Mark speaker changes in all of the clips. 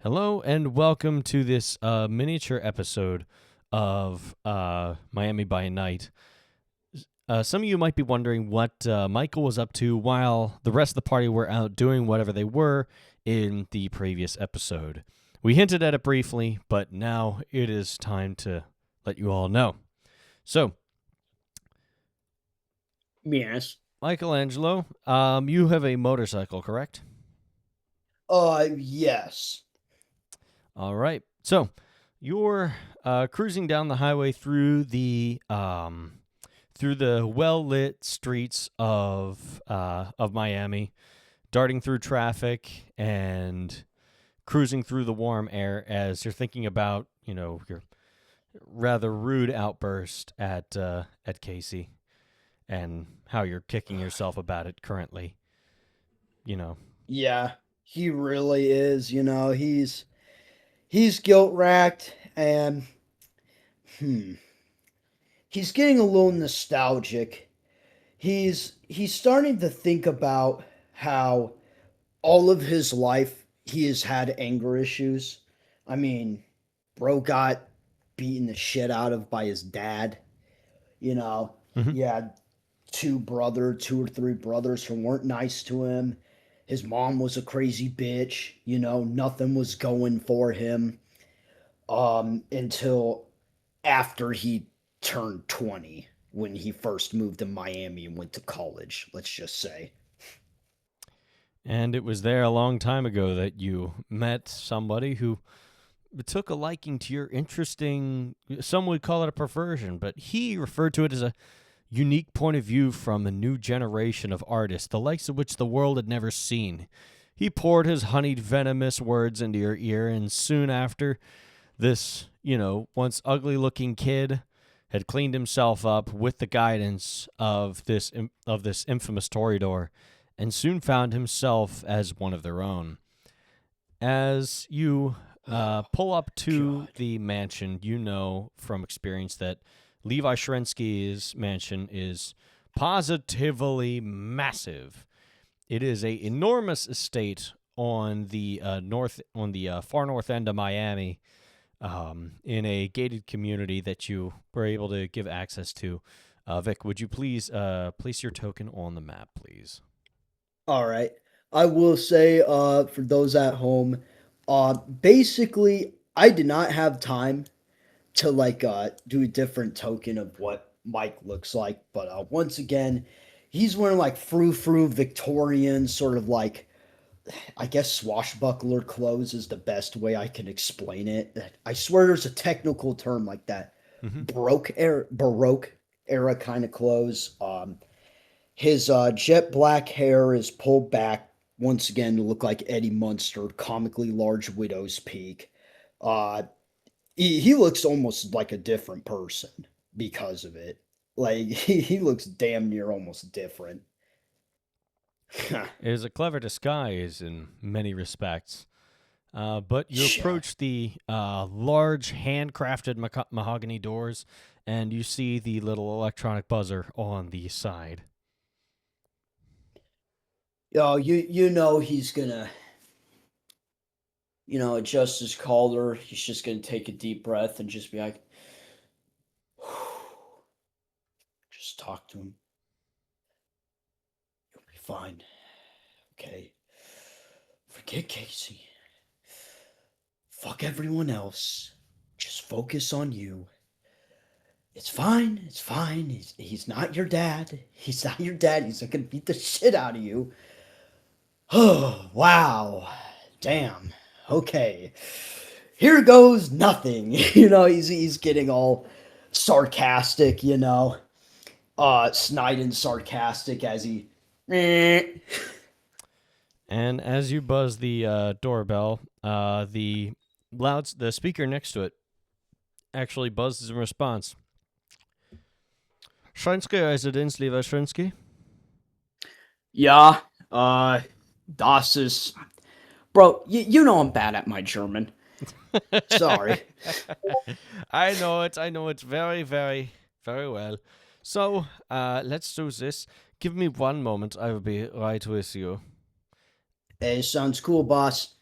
Speaker 1: Hello and welcome to this miniature episode of Miami by Night. Some of you might be wondering what Michael was up to while the rest of the party were out doing whatever they were in the previous episode. We hinted at it briefly, but now it is time to let you all know. So,
Speaker 2: Yes.
Speaker 1: Michelangelo, you have a motorcycle, correct?
Speaker 2: Yes.
Speaker 1: All right. So you're cruising down the highway through the well lit streets of Miami, darting through traffic and cruising through the warm air as you're thinking about your rather rude outburst at Casey and how you're kicking yourself about it currently. You know.
Speaker 2: Yeah. He really is, he's guilt racked and hmm. He's getting a little nostalgic. He's starting to think about how all of his life he has had anger issues. I mean, bro got beaten the shit out of by his dad, you know.
Speaker 1: Mhm.
Speaker 2: He had two or three brothers who weren't nice to him. His mom was a crazy bitch, nothing was going for him until after he turned 20 when he first moved to Miami and went to college, let's just say.
Speaker 1: And it was there a long time ago that you met somebody who took a liking to your interesting, some would call it a perversion, but he referred to it as a unique point of view from a new generation of artists, the likes of which the world had never seen. He poured his honeyed, venomous words into your ear, and soon after, this, once ugly looking kid had cleaned himself up with the guidance of this infamous Toreador and soon found himself as one of their own. As you pull up to
Speaker 2: God.
Speaker 1: the mansion, you know from experience that Levi Shrensky's mansion is positively massive. It is a enormous estate on the far north end of Miami, in a gated community that you were able to give access to. Vic, would you please place your token on the map, please?
Speaker 2: All right. I will say, for those at home, basically, I did not have time to do a different token of what Mike looks like. But once again, he's wearing like frou-frou Victorian sort of like, I guess swashbuckler clothes is the best way I can explain it. I swear there's a technical term like that.
Speaker 1: Mm-hmm.
Speaker 2: Baroque era kind of clothes. His jet black hair is pulled back once again to look like Eddie Munster, comically large widow's peak. Uh, he looks almost like a different person because of it. Like he looks damn near almost different.
Speaker 1: It is a clever disguise in many respects. But you
Speaker 2: Yeah.
Speaker 1: approach the large handcrafted mahogany doors, and you see the little electronic buzzer on the side.
Speaker 2: You know he's gonna adjust his collar. He's just gonna take a deep breath and just be like, just talk to him. You'll be fine. Okay. Forget Casey. Fuck everyone else. Just focus on you. It's fine. It's fine. He's not your dad. He's not your dad. He's not gonna beat the shit out of you. Oh, wow. Damn. Okay. Here goes nothing. He's getting all sarcastic, snide and sarcastic as he
Speaker 1: And as you buzz the doorbell, the speaker next to it actually buzzes in response. Schrinsky Residenz, lieber Schrinsky.
Speaker 2: Yeah, das ist. Bro, you know I'm bad at my German. Sorry.
Speaker 1: I know it. I know it very, very, very well. So, let's do this. Give me one moment. I will be right with you.
Speaker 2: Hey, sounds cool, boss.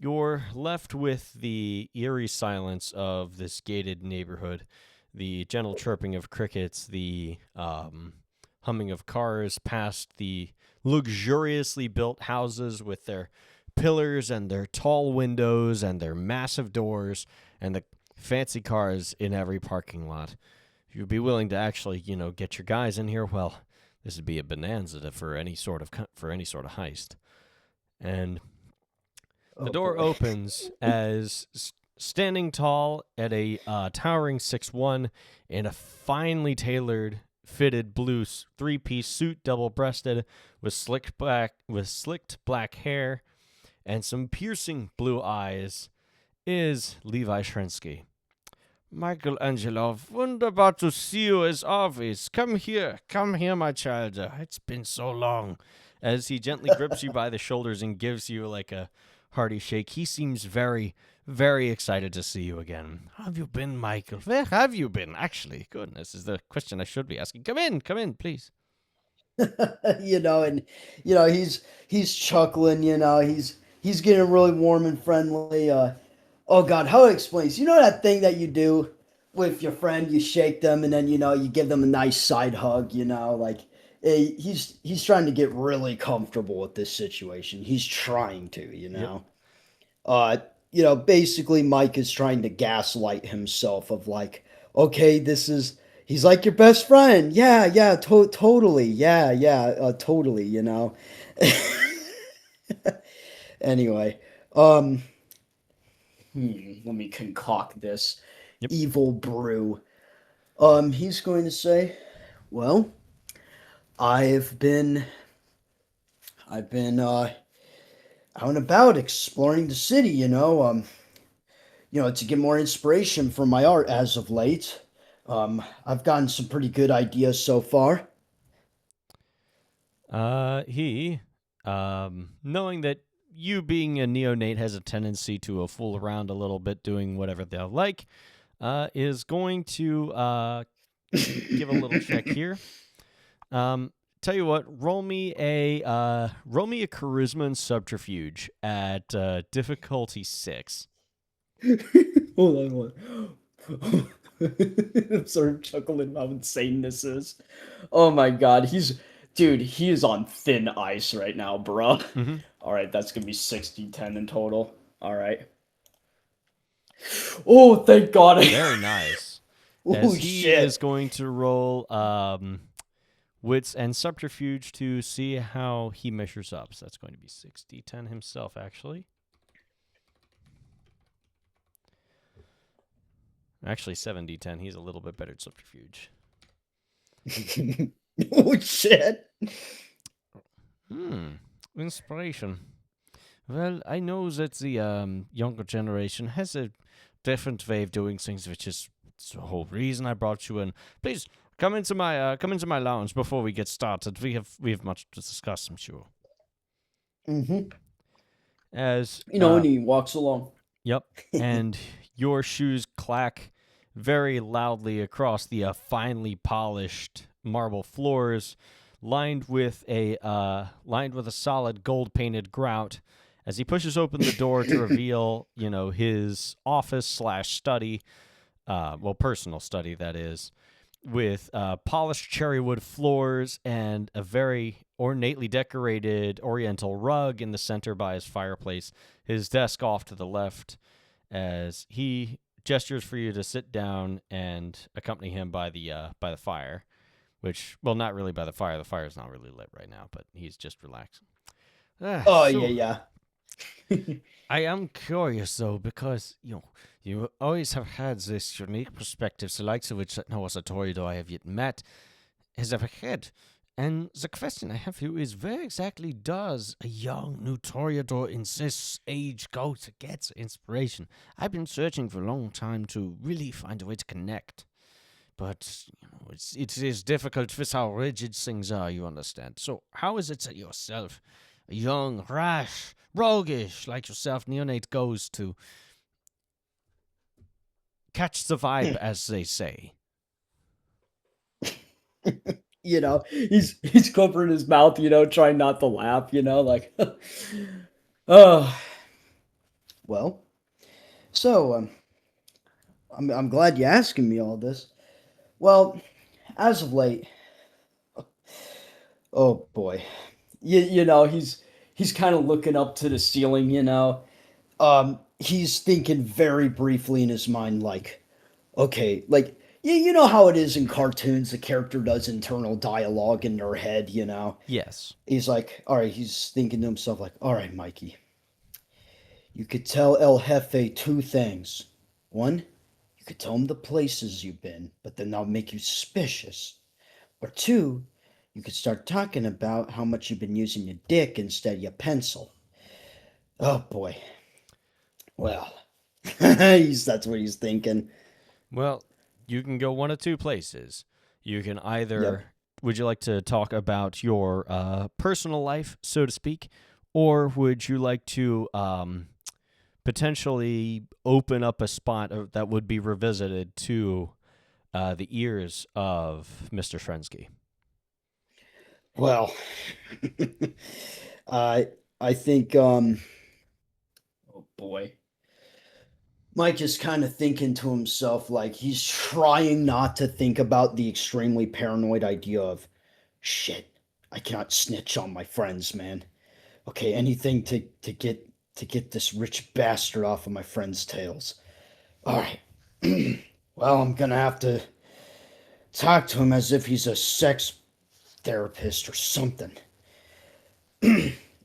Speaker 1: You're left with the eerie silence of this gated neighborhood, the gentle chirping of crickets, the humming of cars past the luxuriously built houses with their pillars and their tall windows and their massive doors and the fancy cars in every parking lot. If you'd be willing to actually, get your guys in here, well, this would be a bonanza for any sort of heist. And the
Speaker 2: Oh
Speaker 1: door
Speaker 2: boy.
Speaker 1: opens as standing tall at a towering 6'1" in a finely tailored, fitted blue three-piece suit, double-breasted, with slicked black hair and some piercing blue eyes, is Levi Shrensky. Michelangelo, wunderbar to see you as always. Come here, my child. It's been so long. As he gently grips you by the shoulders and gives you like a hearty shake, he seems very, very excited to see you again. How have you been, Michael? Where have you been? Actually, goodness, is the question I should be asking. Come in, please.
Speaker 2: And he's chuckling. He's getting really warm and friendly. Oh God, how it explains? You know that thing that you do with your friend? You shake them and then you give them a nice side hug. Like he's trying to get really comfortable with this situation. He's trying to.
Speaker 1: Yep.
Speaker 2: Uh, basically Mike is trying to gaslight himself of like, okay, he's like your best friend. Yeah, yeah, totally. Yeah, yeah, totally. Anyway, um, let me concoct this
Speaker 1: Yep.
Speaker 2: evil brew. He's going to say, well, I've been out and about exploring the city, to get more inspiration for my art as of late. I've gotten some pretty good ideas so far.
Speaker 1: He, knowing that you being a neonate has a tendency to fool around a little bit, doing whatever they'll like, is going to give a little check here. Tell you what, roll me a charisma and subterfuge at difficulty 6.
Speaker 2: Hold on. I'm sort of chuckling how insane this is. Oh my god, he is on thin ice right now, bro.
Speaker 1: Mm-hmm.
Speaker 2: All right, that's gonna be 60-10 in total. All right. Oh, thank God.
Speaker 1: Very nice.
Speaker 2: Oh
Speaker 1: As he
Speaker 2: shit.
Speaker 1: is going to roll wits and subterfuge to see how he measures up. So that's going to be 60-10 himself, actually. Actually, 70-10. He's a little bit better at subterfuge.
Speaker 2: Oh shit.
Speaker 1: Inspiration. Well, I know that the younger generation has a different way of doing things, which is the whole reason I brought you in. Please come into my lounge before we get started. We have much to discuss, I'm sure.
Speaker 2: Mm-hmm.
Speaker 1: As
Speaker 2: And he walks along.
Speaker 1: yep, and your shoes clack very loudly across the finely polished marble floors, lined with a solid gold painted grout. As he pushes open the door to reveal, his office/study, personal study that is, with polished cherrywood floors and a very ornately decorated oriental rug in the center by his fireplace, his desk off to the left, as he gestures for you to sit down and accompany him by the fire, which, well, not really by the fire. The fire's not really lit right now, but he's just relaxing.
Speaker 2: Yeah.
Speaker 1: I am curious, though, because, you always have had this unique perspective, the likes of which no other Toreador I have yet met has ever had. And the question I have for you is, where exactly does a young new Toreador in this age go to get inspiration? I've been searching for a long time to really find a way to connect. But, it is difficult with how rigid things are, you understand. So, how is it that yourself, a young, rash, roguish like yourself, neonate, goes to catch the vibe, as they say?
Speaker 2: He's covering his mouth, trying not to laugh, like oh Well, so I'm glad you're asking me all this. Well, as of late, oh boy, he's kind of looking up to the ceiling. He's thinking very briefly in his mind, like, okay, like you know how it is in cartoons. The character does internal dialogue in their head.
Speaker 1: Yes.
Speaker 2: He's like, all right. He's thinking to himself, like, all right, Mikey, you could tell El Jefe two things. One, you could tell him the places you've been, but then that'll make you suspicious. Or two, you could start talking about how much you've been using your dick instead of your pencil. Oh boy. Well, that's what he's thinking.
Speaker 1: Well, you can go one of two places. You can
Speaker 2: Yep.
Speaker 1: either, would you like to talk about your personal life, so to speak, or would you like to potentially open up a spot that would be revisited to the ears of Mr. Shrensky?
Speaker 2: Well, I I think oh boy. Mike is kind of thinking to himself, like he's trying not to think about the extremely paranoid idea of shit. I cannot snitch on my friends, man. Okay, anything to get this rich bastard off of my friends' tails. All right. Well, I'm gonna have to talk to him as if he's a sex therapist or something.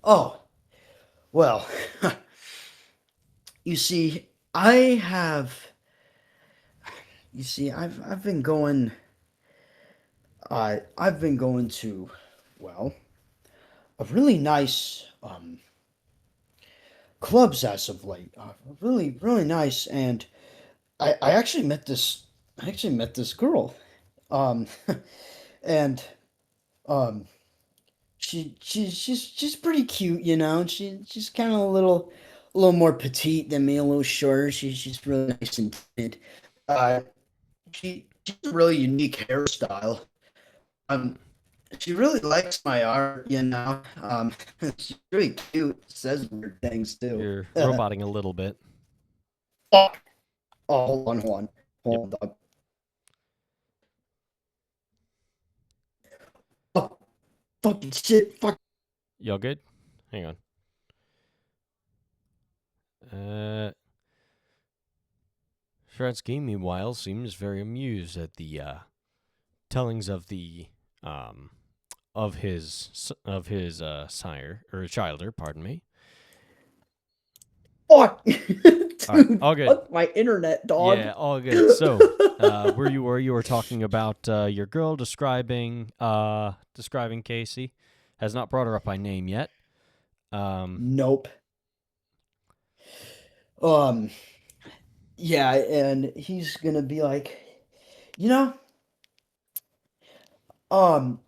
Speaker 2: Oh, well, you see, I have. You see, I've been going. I've been going to, well, a really nice clubs as of late. Really, really nice, and I actually met this. I actually met this girl. Um, and um, she's pretty cute, you know. She's kind of a little more petite than me, a little shorter. She's really nice and timid. Uh, she's a really unique hairstyle. Um, she really likes my art, you know. She's really cute. Says weird things too.
Speaker 1: You're roboting a little bit.
Speaker 2: Oh, oh, hold on. Oh, fucking shit, fuck.
Speaker 1: Y'all good? Hang on. Shrensky, meanwhile, seems very amused at the tellings of the um, of his sire or childer, pardon me.
Speaker 2: Fuck,
Speaker 1: All right,
Speaker 2: dude,
Speaker 1: all good.
Speaker 2: fuck my internet, dog.
Speaker 1: Yeah, all good. So, where you were talking about your girl describing Casey, has not brought her up by name yet.
Speaker 2: Nope. Um, yeah, and he's gonna be like, you know, um,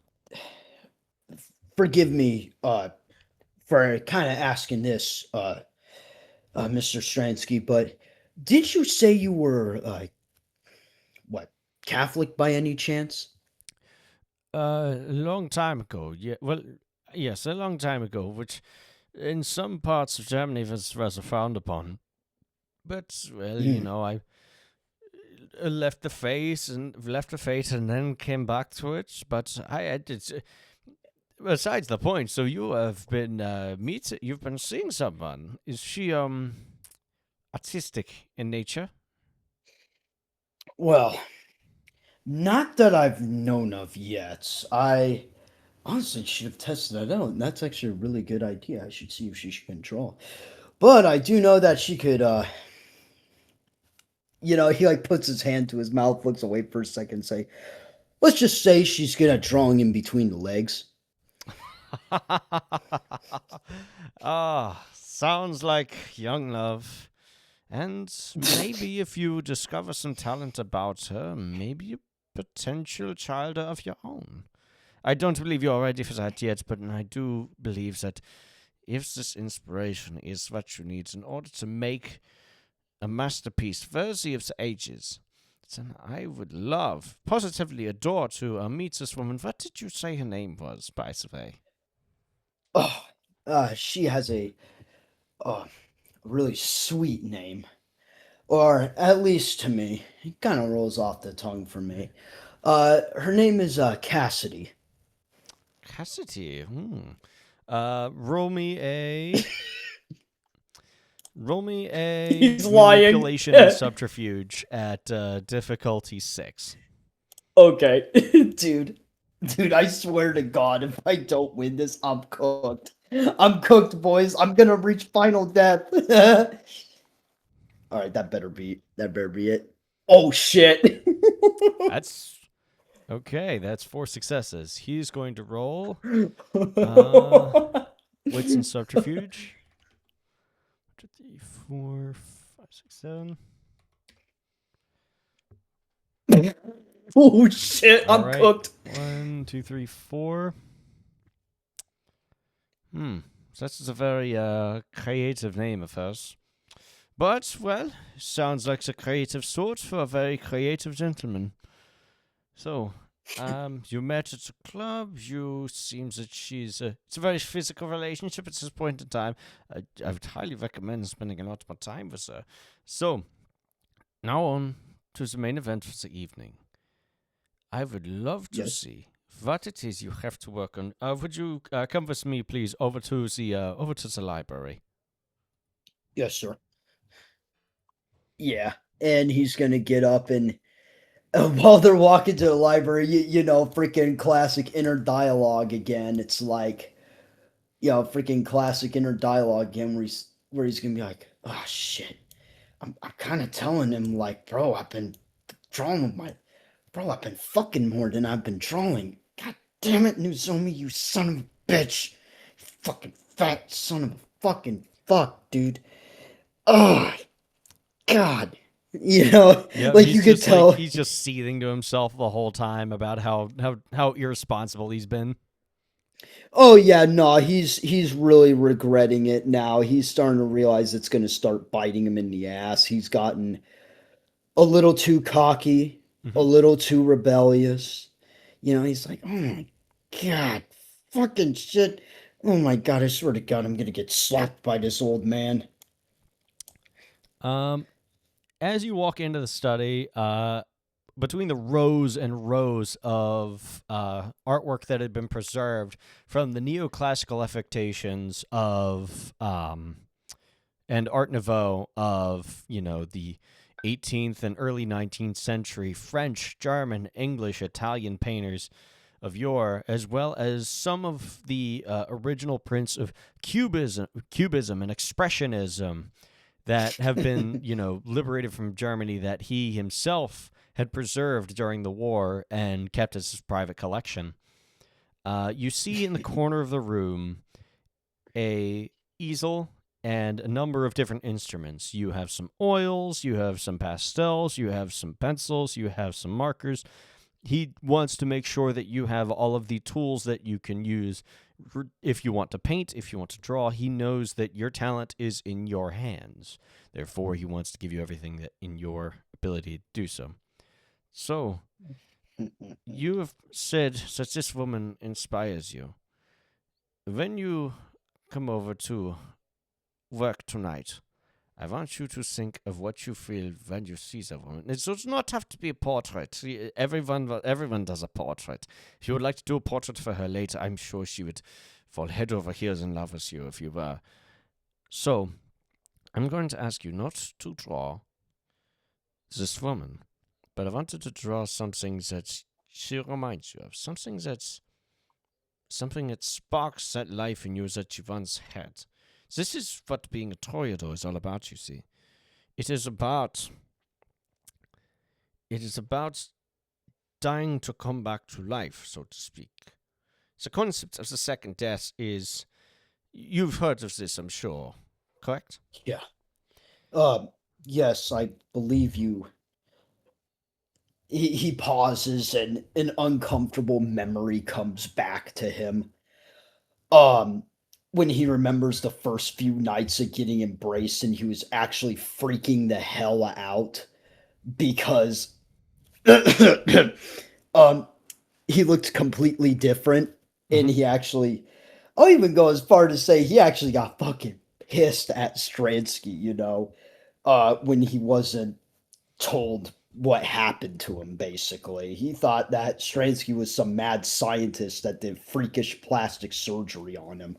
Speaker 2: forgive me, for kind of asking this, Mr. Stransky, but did you say you were, what, Catholic by any chance?
Speaker 1: A long time ago. Yeah, well, yes, a long time ago, which in some parts of Germany was frowned upon. But well,
Speaker 2: Hmm.
Speaker 1: I left the faith and then came back to it. But I did. Besides the point, so you have been you've been seeing someone. Is she artistic in nature?
Speaker 2: Well, not that I've known of yet. I honestly should have tested that out. And that's actually a really good idea. I should see if she can draw. But I do know that she could, he like puts his hand to his mouth, looks away for a second, say, let's just say she's good at drawing in between the legs.
Speaker 1: Sounds like young love. And maybe if you discover some talent about her, maybe a potential child of your own. I don't believe you're ready for that yet, but I do believe that if this inspiration is what you need in order to make a masterpiece worthy of the ages, then I would love, positively adore to meet this woman. What did you say her name was, by the way?
Speaker 2: Oh, she has uh, really sweet name. Or at least to me. It kind of rolls off the tongue for me. Her name is Cassidy.
Speaker 1: Cassidy. Roll me a
Speaker 3: He's lying.
Speaker 1: manipulation and subterfuge at difficulty 6.
Speaker 3: Okay.
Speaker 2: Dude. Dude, I swear to God, if I don't win this, I'm cooked. I'm cooked, boys. I'm gonna reach final death. Alright, that better be it.
Speaker 3: Oh shit.
Speaker 1: That's okay. That's 4 successes. He's going to roll wits and subterfuge. 2, 3, 4, 5, 6, 7.
Speaker 3: Oh shit,
Speaker 1: All
Speaker 3: I'm
Speaker 1: right.
Speaker 3: cooked.
Speaker 1: 1, 2, 3, 4. So that's a very creative name of hers. But, well, sounds like a creative sort for a very creative gentleman. So, you met at a club. You seems that she's it's a very physical relationship at this point in time. I would highly recommend spending a lot more time with her. So, now on to the main event for the evening. I would love to see what it is you have to work on. Would you come with me, please, over to the library?
Speaker 2: Yes, sir. Yeah, and he's gonna get up and while they're walking to the library, you know, freaking classic inner dialogue again. It's like, freaking classic inner dialogue again, where he's gonna be like, "Oh shit, I'm kind of telling him like, bro, I've been drawing with my, bro, I've been fucking more than I've been drawing. God damn it, Nozomi, you son of a bitch, you fucking fat son of a fucking fuck, dude. Oh God." Like you could tell
Speaker 1: he's just seething to himself the whole time about how irresponsible he's been.
Speaker 2: Oh yeah, no, he's really regretting it now. He's starting to realize it's going to start biting him in the ass. He's gotten a little too cocky, a little too rebellious. He's like, "Oh my God, fucking shit. Oh my God, I swear to God, I'm going to get slapped by this old man."
Speaker 1: As you walk into the study, between the rows and rows of artwork that had been preserved from the neoclassical affectations of and Art Nouveau of the 18th and early 19th century French, German, English, Italian painters of yore, as well as some of the original prints of cubism and expressionism that have been, liberated from Germany, that he himself had preserved during the war and kept as his private collection. You see in the corner of the room a easel and a number of different instruments. You have some oils, you have some pastels, you have some pencils, you have some markers. He wants to make sure that you have all of the tools that you can use if you want to paint, if you want to draw. He knows that your talent is in your hands. Therefore, he wants to give you everything that in your ability to do so. So, you have said that this woman inspires you. When you come over to work tonight, I want you to think of what you feel when you see the woman. It does not have to be a portrait. Everyone does a portrait. If you would like to do a portrait for her later, I'm sure she would fall head over heels in love with you if you were. So, I'm going to ask you not to draw this woman, but I wanted to draw something that she reminds you of. Something that sparks that life in you that you once had. This is what being a toreador is all about, you see. It is about dying to come back to life, so to speak. The concept of the second death is, you've heard of this, I'm sure, correct?
Speaker 2: Yeah. Yes, I believe you. He pauses and an uncomfortable memory comes back to him. When he remembers the first few nights of getting embraced and he was actually freaking the hell out because he looked completely different and he actually, I'll even go as far to say he actually got fucking pissed at Stransky, you know, when he wasn't told what happened to him, basically. He thought that Stransky was some mad scientist that did freakish plastic surgery on him.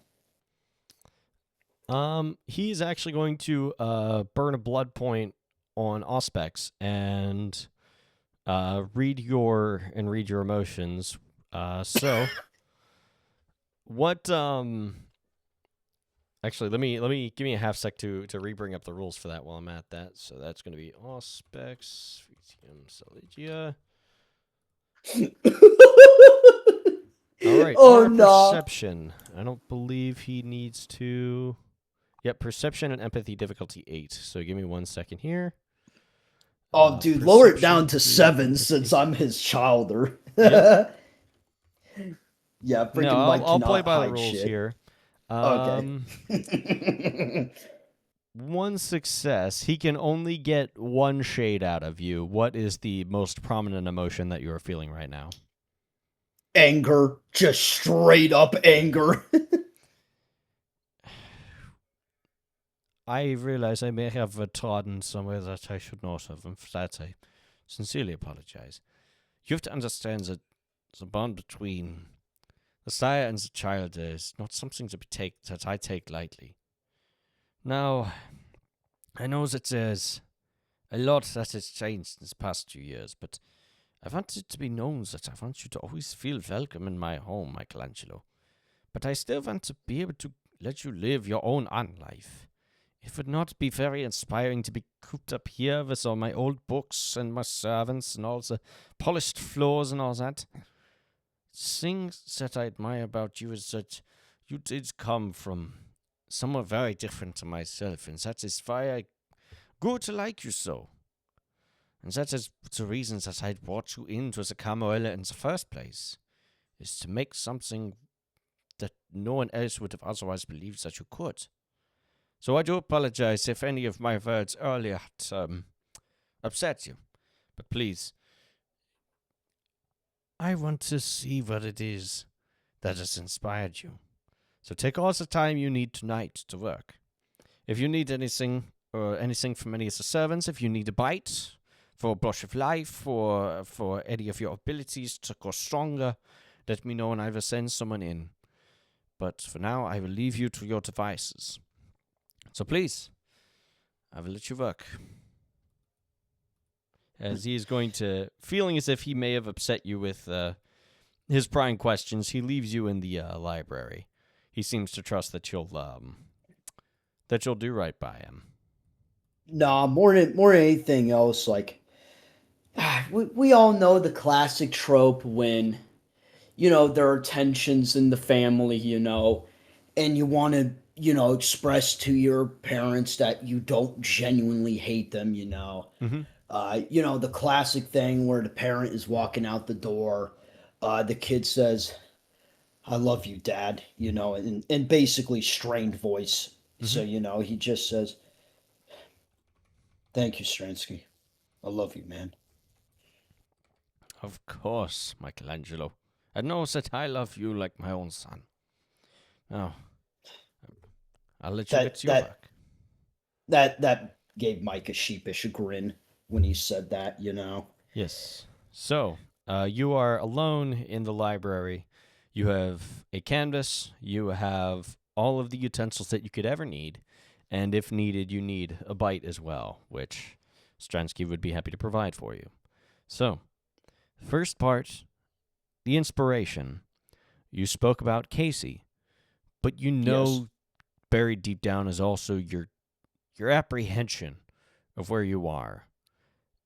Speaker 1: He's actually going to burn a blood point on Auspex and read your emotions. So what actually let me give me a half sec to re-bring up the rules for that while I'm at that. So that's going to be Auspex, VtM, Solidia. All right.
Speaker 2: Oh,
Speaker 1: our
Speaker 2: no.
Speaker 1: Perception. I don't believe he needs to. Yep, perception and empathy difficulty 8. So give me 1 second here.
Speaker 2: Oh, dude, lower it down to
Speaker 1: perception,
Speaker 2: 7 since I'm his childer.
Speaker 1: Yep.
Speaker 2: Yeah, freaking
Speaker 1: No,
Speaker 2: Mike
Speaker 1: I'll play
Speaker 2: cannot
Speaker 1: by the
Speaker 2: hide
Speaker 1: rules
Speaker 2: shit.
Speaker 1: here.
Speaker 2: Okay.
Speaker 1: 1 success. He can only get 1 shade out of you. What is the most prominent emotion that you are feeling right now?
Speaker 2: Anger. Just straight up anger.
Speaker 1: I realize I may have trodden somewhere that I should not have, and for that I sincerely apologize. You have to understand that the bond between the sire and the child is not something that I take lightly. Now, I know that there's a lot that has changed in this past 2 years, but I want it to be known that I want you to always feel welcome in my home, Michelangelo. But I still want to be able to let you live your own life. It would not be very inspiring to be cooped up here with all my old books and my servants and all the polished floors and all that. Things that I admire about you is that you did come from somewhere very different to myself, and that is why I grew to like you so. And that is the reason that I brought you into the Camarilla in the first place, is to make something that no one else would have otherwise believed that you could. So I do apologize if any of my words earlier upset you. But please, I want to see what it is that has inspired you. So take all the time you need tonight to work. If you need anything, or anything from any of the servants, if you need a bite for a brush of life, or for any of your abilities to grow stronger, let me know and I will send someone in. But for now, I will leave you to your devices. So please, I will let you work. As he is going to, feeling as if he may have upset you with his prying questions, he leaves you in the library. He seems to trust that you'll do right by him.
Speaker 2: Nah, more than anything else, like we all know the classic trope when, you know, there are tensions in the family, you know, and you want to, you know, express to your parents that you don't genuinely hate them, you know.
Speaker 1: Mm-hmm.
Speaker 2: You know, the classic thing where the parent is walking out the door, the kid says, "I love you, Dad," you know, in basically strained voice.
Speaker 1: Mm-hmm.
Speaker 2: So, you know, he just says, "Thank you, Stransky. I love you, man."
Speaker 1: Of course, Michelangelo. I know that I love you like my own son. Now, I'll let you get to your work.
Speaker 2: That gave Mike a sheepish grin when he said that, you know.
Speaker 1: Yes. So, you are alone in the library. You have a canvas. You have all of the utensils that you could ever need. And if needed, you need a bite as well, which Stransky would be happy to provide for you. So, first part, the inspiration. You spoke about Casey, but you know,
Speaker 2: Yes.
Speaker 1: buried deep down is also your apprehension of where you are,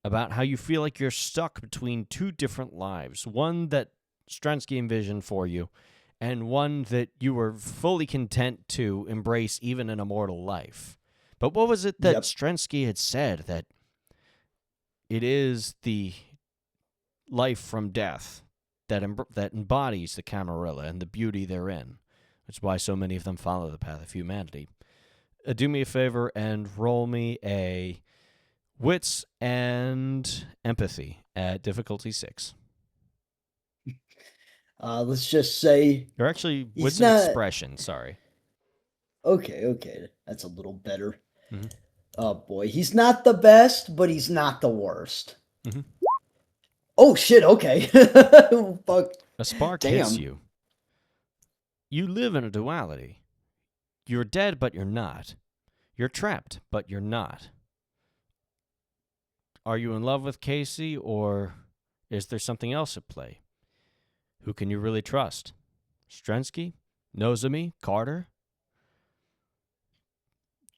Speaker 1: about how you feel like you're stuck between 2 different lives, one that Stransky envisioned for you, and one that you were fully content to embrace even in a mortal life. But what was it that Stransky had said, that it is the life from death that embodies the Camarilla and the beauty therein, which is why so many of them follow the path of humanity. Do me a favor and roll me a wits and empathy at difficulty 6.
Speaker 2: Let's just say
Speaker 1: Or actually,
Speaker 2: he's
Speaker 1: wits and
Speaker 2: not.
Speaker 1: expression, sorry.
Speaker 2: Okay. That's a little better.
Speaker 1: Mhm.
Speaker 2: Oh boy, he's not the best, but he's not the worst.
Speaker 1: Mhm.
Speaker 2: Oh shit, okay. Fuck.
Speaker 1: A spark hits
Speaker 2: Damn.
Speaker 1: you. You live in a duality. You're dead, but you're not. You're trapped, but you're not. Are you in love with Casey, or is there something else at play? Who can you really trust? Strensky? Nozomi? Carter?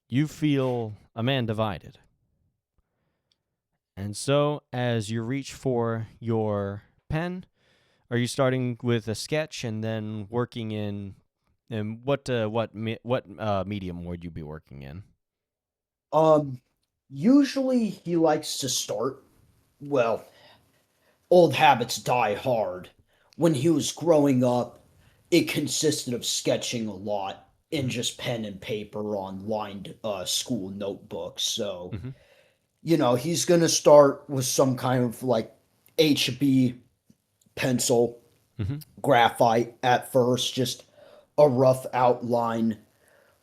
Speaker 1: You feel a man divided. And so, as you reach for your pen, are you starting with a sketch and then working in? And what medium would you be working in?
Speaker 2: Usually he likes to start, well, old habits die hard. When he was growing up, it consisted of sketching a lot in just pen and paper on lined school notebooks. So,
Speaker 1: Mm-hmm.
Speaker 2: he's going to start with some kind of like HB pencil,
Speaker 1: Mm-hmm.
Speaker 2: graphite at first, just a rough outline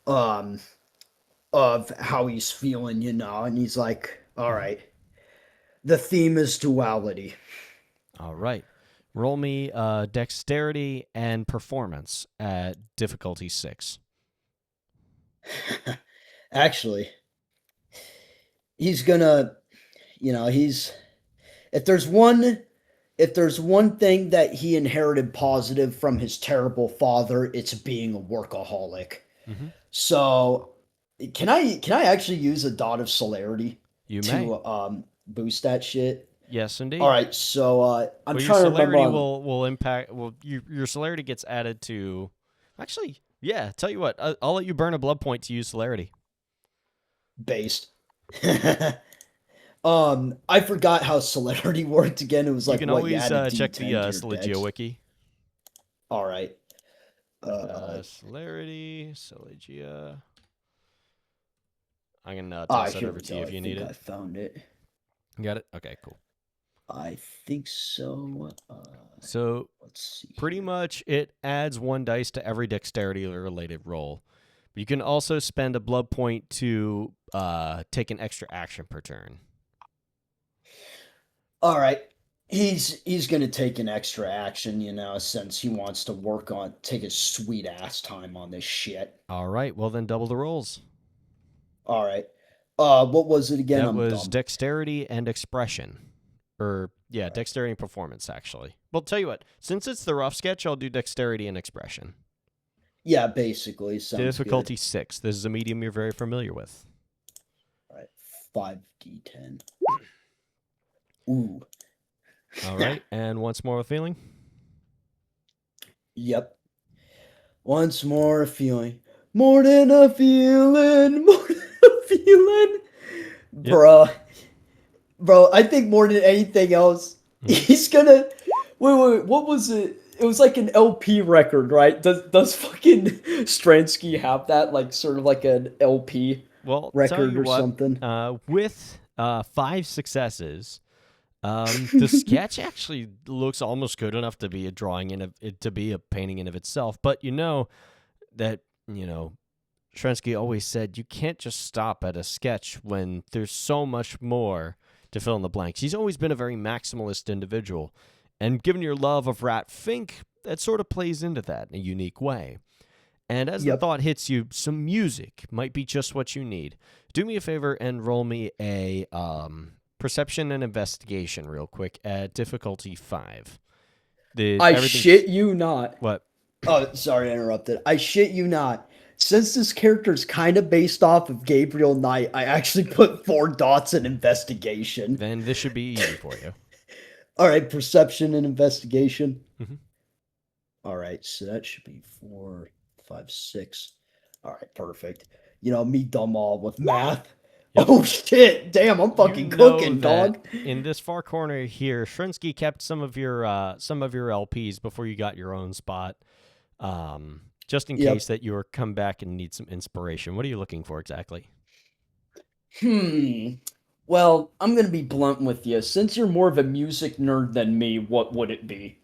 Speaker 2: um, of how he's feeling, and he's like, all right, the theme is duality.
Speaker 1: All right. Roll me dexterity and performance at difficulty 6.
Speaker 2: Actually, he's gonna, he's if there's one thing that he inherited positive from his terrible father, it's being a workaholic.
Speaker 1: Mm-hmm.
Speaker 2: So, can I actually use a dot of celerity
Speaker 1: You may.
Speaker 2: to boost that shit?
Speaker 1: Yes, indeed.
Speaker 2: All right, so I'm
Speaker 1: Well, your
Speaker 2: trying to remember.
Speaker 1: celerity will impact. Well, your celerity gets added to. Actually, yeah. Tell you what, I'll let you burn a blood point to use celerity.
Speaker 2: Based. I forgot how celerity worked again. It was
Speaker 1: You
Speaker 2: like
Speaker 1: can
Speaker 2: what you
Speaker 1: always
Speaker 2: had to
Speaker 1: check the
Speaker 2: D10 to your
Speaker 1: Celestia
Speaker 2: dex.
Speaker 1: wiki.
Speaker 2: All right.
Speaker 1: Celerity, Celestia. I can toss that
Speaker 2: Here
Speaker 1: over
Speaker 2: we
Speaker 1: to
Speaker 2: go.
Speaker 1: you if you need
Speaker 2: I
Speaker 1: it.
Speaker 2: found it.
Speaker 1: You got it? Okay, cool.
Speaker 2: I think so.
Speaker 1: So
Speaker 2: Let's see.
Speaker 1: pretty much it adds 1 dice to every dexterity related roll. But you can also spend a blood point to take an extra action per turn.
Speaker 2: All right. He's gonna take an extra action, since he wants to take his sweet ass time on this shit.
Speaker 1: All right, well then double the rolls.
Speaker 2: All right. What was it again?
Speaker 1: That
Speaker 2: I'm
Speaker 1: was
Speaker 2: dumb.
Speaker 1: dexterity and expression. Dexterity and performance, actually. Well, tell you what, since it's the rough sketch, I'll do dexterity and expression.
Speaker 2: Yeah, basically. Sounds
Speaker 1: Difficulty
Speaker 2: good.
Speaker 1: 6. This is a medium you're very familiar with.
Speaker 2: All right. 5d10. Ooh.
Speaker 1: All right, and once more a feeling.
Speaker 2: Yep. Once more a feeling. More than a feeling. More than a feeling.
Speaker 1: Yep.
Speaker 2: Bro, I think more than anything else, he's gonna. Wait, what was it? It was like an LP record, right? Does fucking Stransky have that, like sort of like an LP record or something?
Speaker 1: With 5 successes, the sketch actually looks almost good enough to be a drawing to be a painting in of itself. But that Strensky always said you can't just stop at a sketch when there's so much more to fill in the blanks. He's always been a very maximalist individual, and given your love of Rat Fink, that sort of plays into that in a unique way. And as the thought hits you, some music might be just what you need. Do me a favor and roll me a perception and investigation real quick at difficulty 5.
Speaker 3: I shit you not.
Speaker 1: What?
Speaker 2: Oh, sorry, I interrupted. I shit you not. Since this character is kind of based off of Gabriel Knight, I actually put 4 dots in investigation.
Speaker 1: Then this should be easy for you.
Speaker 2: All right, perception and investigation.
Speaker 1: Mm-hmm.
Speaker 2: All right, so that should be 4, 5, 6. All right, perfect. Me dumb all with math. Yep. Oh shit! Damn, I'm fucking cooking, dog.
Speaker 1: In this far corner here, Shrinsky kept some of your LPs before you got your own spot, just in case that you were come back and need some inspiration. What are you looking for exactly?
Speaker 3: Well, I'm gonna be blunt with you. Since you're more of a music nerd than me, what would it be?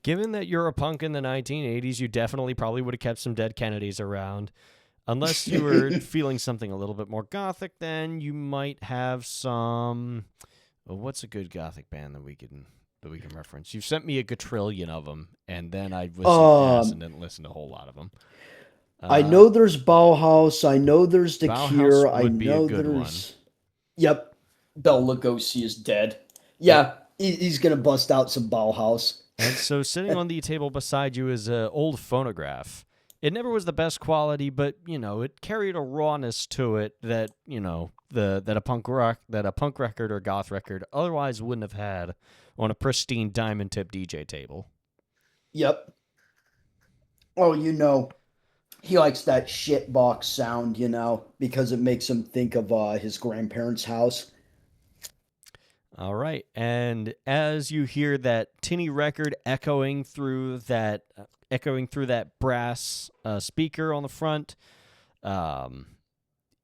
Speaker 1: Given that you're a punk in the 1980s, you definitely probably would have kept some Dead Kennedys around. Unless you were feeling something a little bit more gothic, then you might have some. Well, what's a good gothic band that we can reference? You've sent me a quadrillion of them, and then I was an ass and didn't listen to a whole lot of them.
Speaker 2: I know there's Bauhaus. I know there's The Cure.
Speaker 1: Bauhaus
Speaker 2: I
Speaker 1: would be a
Speaker 2: know
Speaker 1: good
Speaker 2: there's.
Speaker 1: one.
Speaker 2: Yep.
Speaker 3: Bela Lugosi is dead. Yeah.
Speaker 2: He's gonna bust out some Bauhaus.
Speaker 1: And so sitting on the table beside you is an old phonograph. It never was the best quality, but it carried a rawness to it that that a punk record or goth record otherwise wouldn't have had on a pristine diamond tip DJ table.
Speaker 2: Yep. Oh, he likes that shit box sound, because it makes him think of his grandparents' house.
Speaker 1: All right, and as you hear that tinny record echoing through that brass speaker on the front, and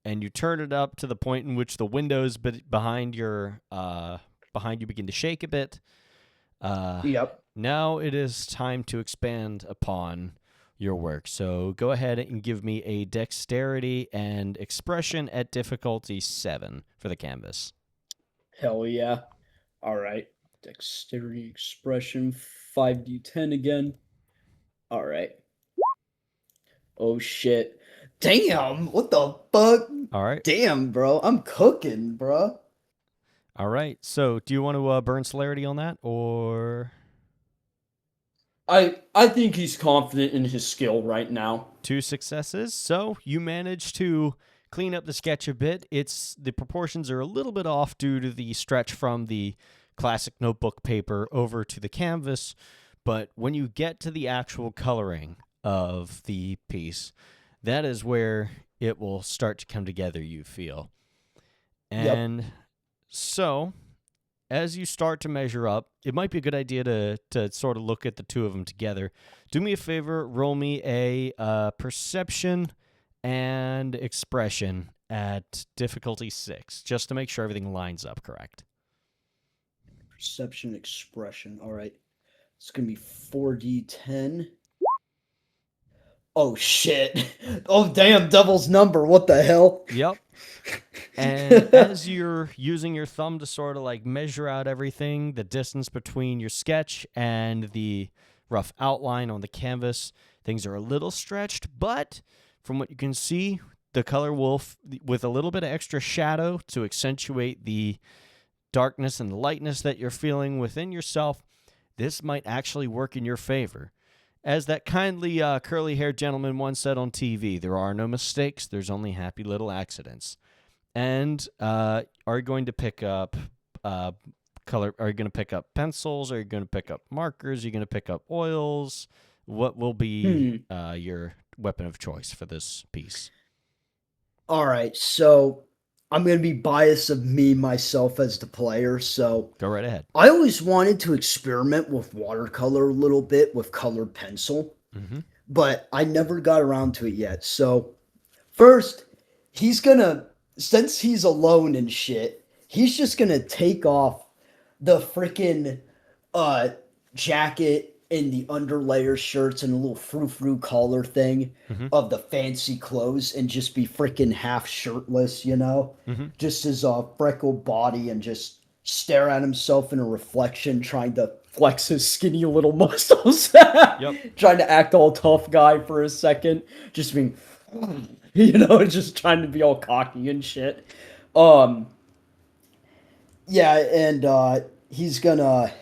Speaker 1: you turn it up to the point in which the windows behind you begin to shake a bit.
Speaker 2: Yep.
Speaker 1: Now it is time to expand upon your work. So go ahead and give me a dexterity and expression at difficulty 7 for the canvas.
Speaker 3: Hell yeah. All right. Dexterity, expression, 5d10 again. All right. Oh, shit. Damn. What the fuck?
Speaker 1: All right.
Speaker 2: Damn, bro. I'm cooking, bro.
Speaker 1: All right. So do you want to burn celerity on that, or...
Speaker 3: I think he's confident in his skill right now.
Speaker 1: 2 successes. So you manage to clean up the sketch a bit. The proportions are a little bit off due to the stretch from the classic notebook paper over to the canvas, but when you get to the actual coloring of the piece, that is where it will start to come together, you feel. And so as you start to measure up, it might be a good idea to sort of look at the two of them together. Do me a favor, roll me a perception and expression at difficulty 6, just to make sure everything lines up correct.
Speaker 2: Perception, expression. All right. It's going to be 4d10. Oh, shit. Oh, damn, devil's number. What the hell?
Speaker 1: Yep. And as you're using your thumb to sort of like measure out everything, the distance between your sketch and the rough outline on the canvas, things are a little stretched, but from what you can see, the color will, with a little bit of extra shadow to accentuate the darkness and lightness that you're feeling within yourself, this might actually work in your favor. As that kindly curly-haired gentleman once said on TV, there are no mistakes, there's only happy little accidents. And are you going to pick up color? Are you going to pick up pencils? Are you going to pick up markers? Are you going to pick up oils? What will be your weapon of choice for this piece?
Speaker 2: All right, so I'm going to be biased of myself as the player, so...
Speaker 1: Go right ahead.
Speaker 2: I always wanted to experiment with watercolor a little bit with colored pencil, but I never got around to it yet. So first, he's going to, since he's alone and shit, he's just going to take off the freaking jacket and the underlayer shirts and a little frou-frou collar thing of the fancy clothes and just be freaking half shirtless, just his freckled body, and just stare at himself in a reflection, trying to flex his skinny little muscles. Trying to act all tough guy for a second. Just being, just trying to be all cocky and shit. Yeah, and he's gonna...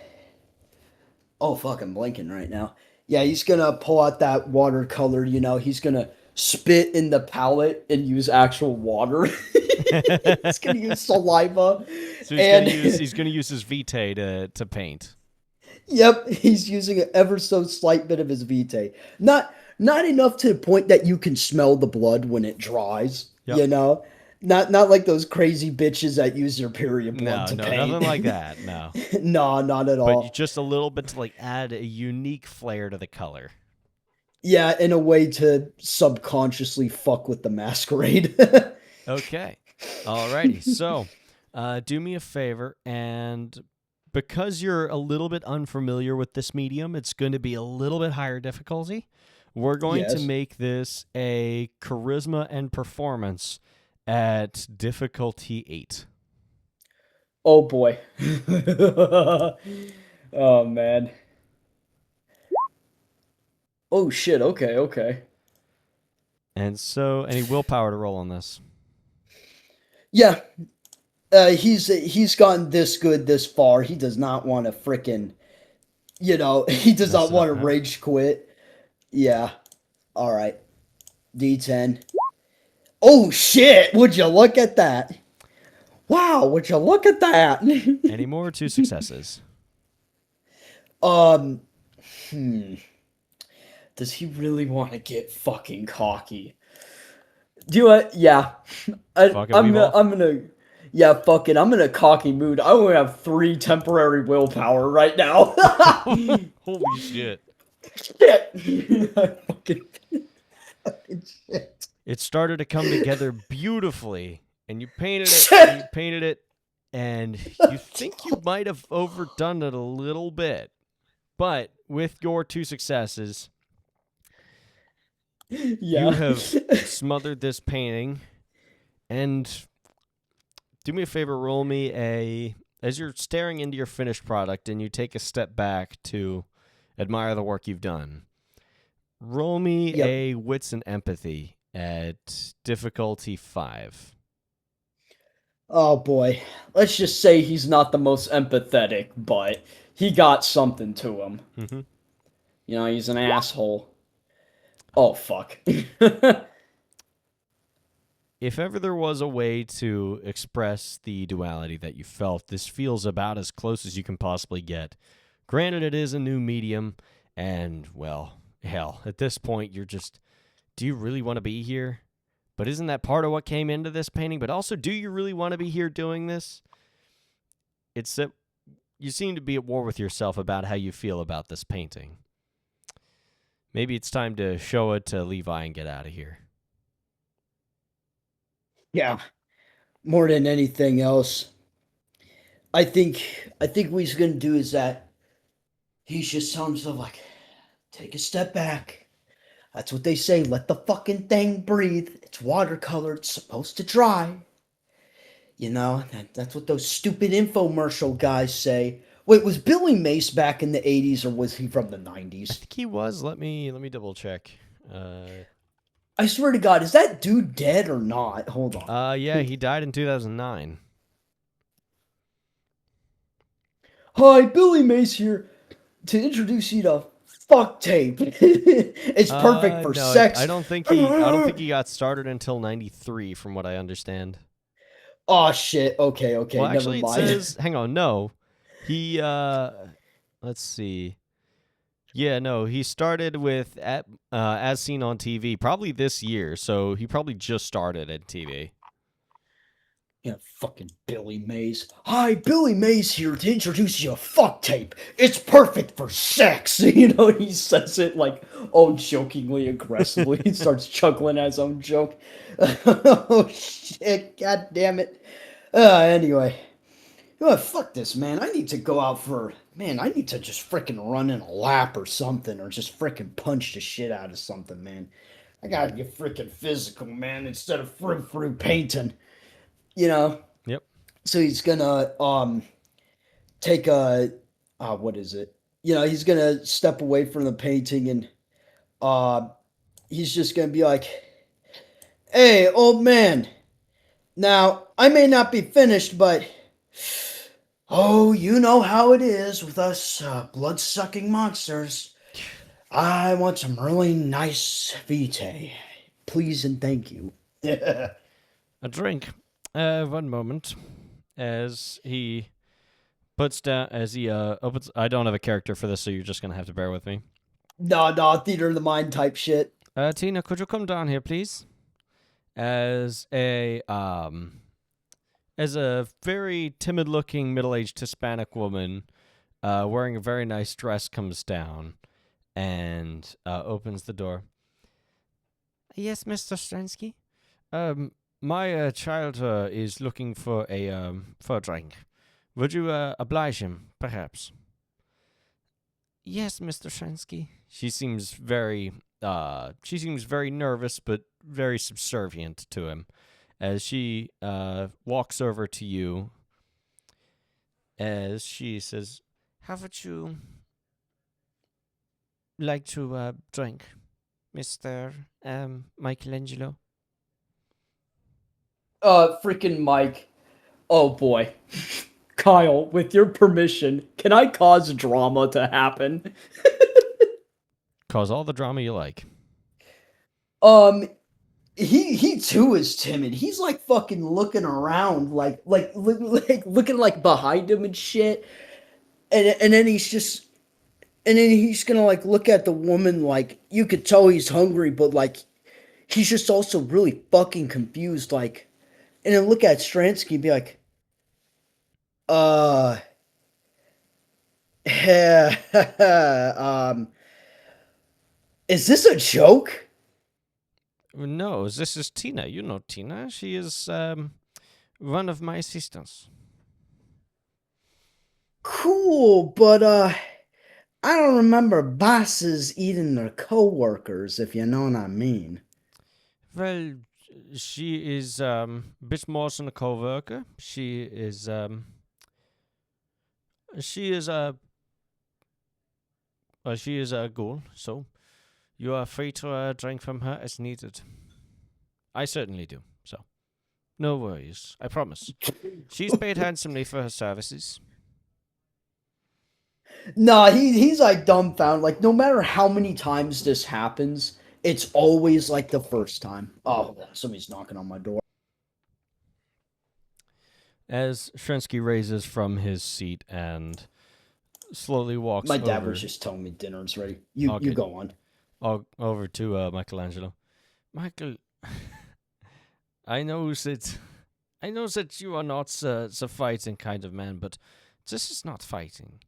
Speaker 2: Oh, fuck, I'm blanking right now. Yeah, he's going to pull out that watercolor, he's going to spit in the palette and use actual water. He's going to use saliva.
Speaker 1: So he's going to use his VtM to paint.
Speaker 2: Yep, he's using an ever so slight bit of his VtM. Not enough to the point that you can smell the blood when it dries, Not like those crazy bitches that use their period blood to paint.
Speaker 1: Nothing like that, no.
Speaker 2: No, not at all.
Speaker 1: But just a little bit to like add a unique flair to the color.
Speaker 2: Yeah, in a way to subconsciously fuck with the Masquerade.
Speaker 1: Okay. Alrighty. So, do me a favor, and because you're a little bit unfamiliar with this medium, it's going to be a little bit higher difficulty. We're going to
Speaker 2: Yes.
Speaker 1: make this a charisma and performance at difficulty 8.
Speaker 3: Oh boy. Oh man. Oh shit. Okay. Okay.
Speaker 1: And so, any willpower to roll on this?
Speaker 2: Yeah. He's gotten this good this far. He does not want to frickin', he does
Speaker 1: Mess
Speaker 2: not
Speaker 1: it up
Speaker 2: want to
Speaker 1: now?
Speaker 2: rage quit. Yeah. All right. D10. Oh shit! Would you look at that? Wow! Would you look at that?
Speaker 1: Any more? 2 successes.
Speaker 2: um.
Speaker 3: Does he really want to get fucking cocky? Do it? Yeah.
Speaker 1: Fuck it, we've all-
Speaker 3: I'm gonna. Yeah, fuck it. I'm in a cocky mood. I only have 3 temporary willpower right now.
Speaker 1: Holy shit.
Speaker 3: Shit. fucking shit.
Speaker 1: It started to come together beautifully, and you painted it,
Speaker 3: Shit.
Speaker 1: and you painted it, and you think you might have overdone it a little bit. But with your 2 successes,
Speaker 3: Yeah.
Speaker 1: you have smothered this painting. And do me a favor, roll me as you're staring into your finished product and you take a step back to admire the work you've done, roll me
Speaker 2: Yep.
Speaker 1: a wits and empathy at difficulty 5.
Speaker 2: Oh boy.
Speaker 3: Let's just say he's not the most empathetic, but he got something to him.
Speaker 1: Mm-hmm.
Speaker 3: You know, he's an asshole. Oh, fuck.
Speaker 1: If ever there was a way to express the duality that you felt, this feels about as close as you can possibly get. Granted, it is a new medium, and, well, hell, at this point, you're just, do you really want to be here? But isn't that part of what came into this painting? But also, do you really want to be here doing this? It's that you seem to be at war with yourself about how you feel about this painting. Maybe it's time to show it to Levi and get out of here.
Speaker 2: Yeah. More than anything else, I think what he's gonna do is that he's just telling himself like, take a step back. That's what they say. Let the fucking thing breathe. It's watercolor. It's supposed to dry. That's what those stupid infomercial guys say. Wait, was Billy Mace back in the 80s or was he from the
Speaker 1: I
Speaker 2: 90s?
Speaker 1: think he was. Let me double check.
Speaker 2: I swear to God, is that dude dead or not? Hold on.
Speaker 1: Yeah, he died in 2009.
Speaker 2: Hi, Billy Mace here to introduce you to fuck tape. It's perfect for
Speaker 1: no,
Speaker 2: sex.
Speaker 1: I don't think he got started until 93 from what I understand.
Speaker 2: Oh shit. Okay,
Speaker 1: Well,
Speaker 2: never
Speaker 1: actually it
Speaker 2: mind.
Speaker 1: says, hang on, no. He let's see. Yeah, no, he started with As Seen on TV probably this year, so he probably just started at TV.
Speaker 2: Yeah, fucking Billy Mays. Hi, Billy Mays here to introduce you to fuck tape. It's perfect for sex.
Speaker 3: He says it like, oh, jokingly, aggressively. He starts chuckling at his own joke.
Speaker 2: Oh shit, god damn it. Anyway. Fuck this, man. I need to go out I need to just frickin' run in a lap or something, or just frickin' punch the shit out of something, man. I gotta get frickin' physical, man, instead of frou painting.
Speaker 1: Yep.
Speaker 2: So he's gonna, take what is it? He's gonna step away from the painting and, he's just gonna be like, hey, old man. Now, I may not be finished, but oh, you know how it is with us blood-sucking monsters. I want some really nice vitae. Please and thank you.
Speaker 1: A drink. One moment. As he opens, I don't have a character for this, so you're just gonna have to bear with me.
Speaker 2: No, theater of the mind type shit.
Speaker 1: Tina, could you come down here, please? As a very timid-looking middle-aged Hispanic woman, wearing a very nice dress, comes down and opens the door. Yes, Mr. Stransky. My child is looking for a drink. Would you oblige him, perhaps? Yes, Mr. Shensky. She seems very nervous, but very subservient to him as she walks over to you as she says, "How would you like to drink, Mr. Michelangelo?"
Speaker 3: Freaking Mike. Oh boy. Kyle, with your permission, can I cause drama to happen?
Speaker 1: Cause all the drama you like.
Speaker 2: Um, he too is timid. He's like fucking looking around, like looking like behind him and shit. And then he's gonna like look at the woman like you could tell he's hungry, but like he's just also really fucking confused. Like, and then look at Stransky and be like, uh, is this a joke?
Speaker 1: No, this is Tina. You know Tina. She is one of my assistants.
Speaker 2: Cool, but I don't remember bosses eating their coworkers, if you know what I mean.
Speaker 1: Well, she is a bit more than a co-worker. She is a she is a ghoul, so you are free to drink from her as needed. I certainly do, so no worries. I promise. She's paid handsomely for her services.
Speaker 2: Nah, he's like dumbfounded. Like no matter how many times this happens, it's always like the first time. Oh, somebody's knocking on my door.
Speaker 1: As Shrinsky raises from his seat and slowly walks
Speaker 2: My dad
Speaker 1: over,
Speaker 2: was just telling me dinner's ready. You
Speaker 1: Okay.
Speaker 2: go on.
Speaker 1: over to Michelangelo. Michael, I know that you are not the fighting kind of man, but this is not fighting.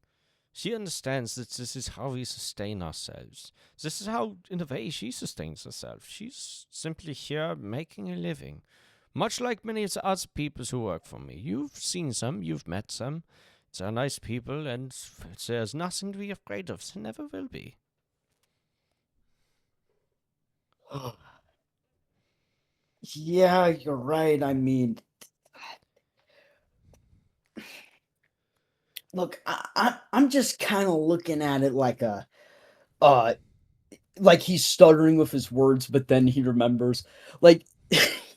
Speaker 1: She understands that this is how we sustain ourselves. This is how, in a way, she sustains herself. She's simply here making a living. Much like many of the other people who work for me. You've seen some, you've met some. They're nice people, and there's nothing to be afraid of. There never will be.
Speaker 2: Yeah, you're right. I mean, look, I'm just kind of looking at it like uh, like he's stuttering with his words, but then he remembers, like,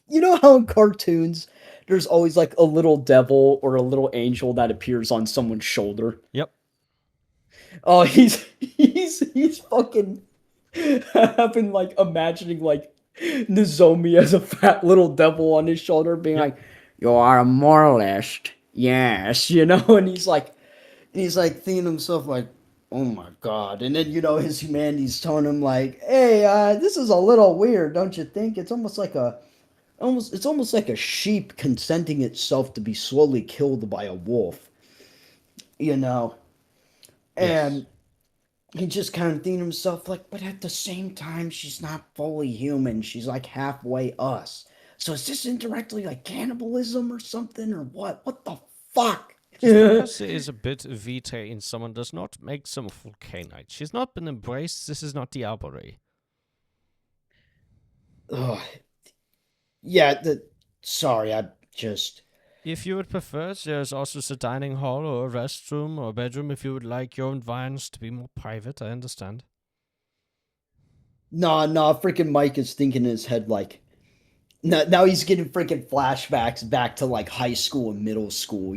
Speaker 2: you know how in cartoons there's always like a little devil or a little angel that appears on someone's shoulder.
Speaker 1: Yep.
Speaker 2: Oh, he's fucking having like imagining like Nozomi as a fat little devil on his shoulder, being
Speaker 1: Yep.
Speaker 2: like, "You are a moralist, yes," you know, and he's like thinking to himself like, "Oh my god!" And then his humanity's telling him like, "Hey, this is a little weird, don't you think? It's almost like a sheep consenting itself to be slowly killed by a wolf, you know."
Speaker 1: Yes.
Speaker 2: And he just kind of thinking to himself like, but at the same time, she's not fully human. She's like halfway us. So is this indirectly like cannibalism or something or what? What the fuck?
Speaker 1: Just because there is a bit of Vita in someone does not make some a full canine. She's not been embraced. This is not the arbory.
Speaker 2: Ugh. Yeah, sorry, I just...
Speaker 1: If you would prefer, there's also the dining hall or a restroom or a bedroom if you would like your environs to be more private. I understand.
Speaker 2: Nah, freaking Mike is thinking in his head like, now he's getting freaking flashbacks back to like high school and middle school,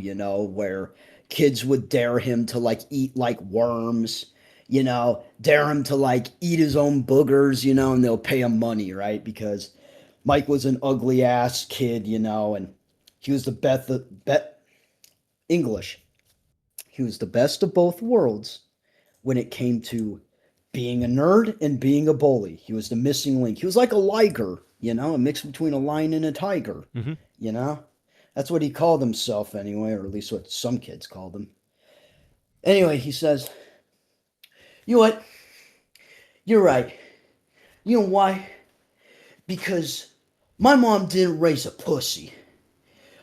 Speaker 2: where kids would dare him to like eat like worms, dare him to like eat his own boogers, and they'll pay him money, right? Because Mike was an ugly ass kid, and he was the English. He was the best of both worlds when it came to being a nerd and being a bully. He was the missing link. He was like a liger, a mix between a lion and a tiger,
Speaker 1: Mm-hmm.
Speaker 2: That's what he called himself anyway, or at least what some kids called him. Anyway, he says, "You know what? You're right. You know why? Because my mom didn't raise a pussy.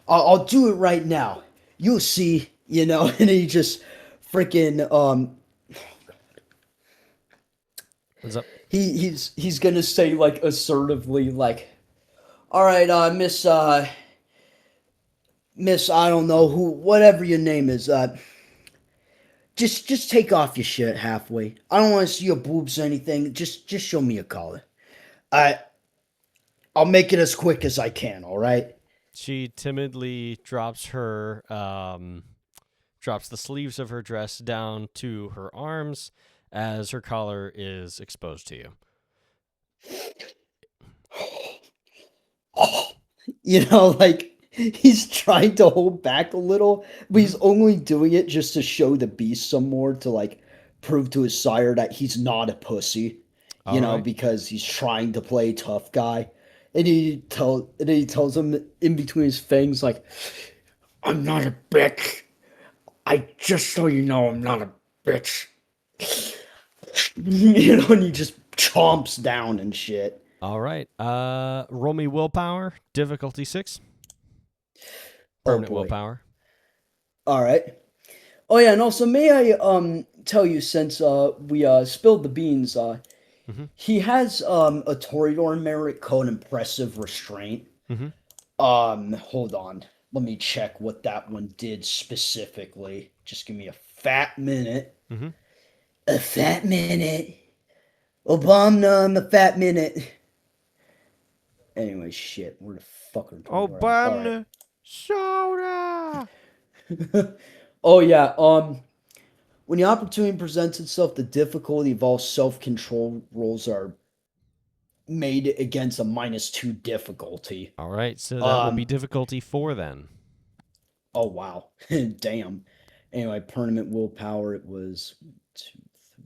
Speaker 2: I'll do it right now. You'll see," and he just freaking
Speaker 1: What's up?
Speaker 3: He's gonna say like assertively like, all right, Miss, I don't know who, whatever your name is, just take off your shirt halfway. I don't want to see your boobs or anything. Just show me your collar. I I'll make it as quick as I can. All right.
Speaker 1: She timidly drops drops the sleeves of her dress down to her arms as her collar is exposed to you.
Speaker 2: You know, like he's trying to hold back a little, but he's only doing it just to show the beast some more to like prove to his sire that he's not a pussy.
Speaker 1: All right.
Speaker 2: Because he's trying to play tough guy. And he tells him in between his fangs like, I'm not a bitch. Just so you know, I'm not a bitch. And he just chomps down and shit.
Speaker 1: All right. Roll me willpower, difficulty 6. Permanent willpower.
Speaker 2: All right. Oh yeah, and also may I tell you, since we spilled the beans, he has a Toreador merit called Impressive Restraint. Hold on. Let me check what that one did specifically. Just give me a fat minute. A fat minute. Obama, a fat minute. Anyway, shit. Where the fuck are we?
Speaker 1: Obama soda.
Speaker 2: Oh yeah. When the opportunity presents itself, the difficulty of all self-control rolls are made against a -2 difficulty.
Speaker 1: All right, so that will be difficulty 4 then.
Speaker 2: Oh wow. Damn. Anyway, permanent willpower, it was 1, 2, 3,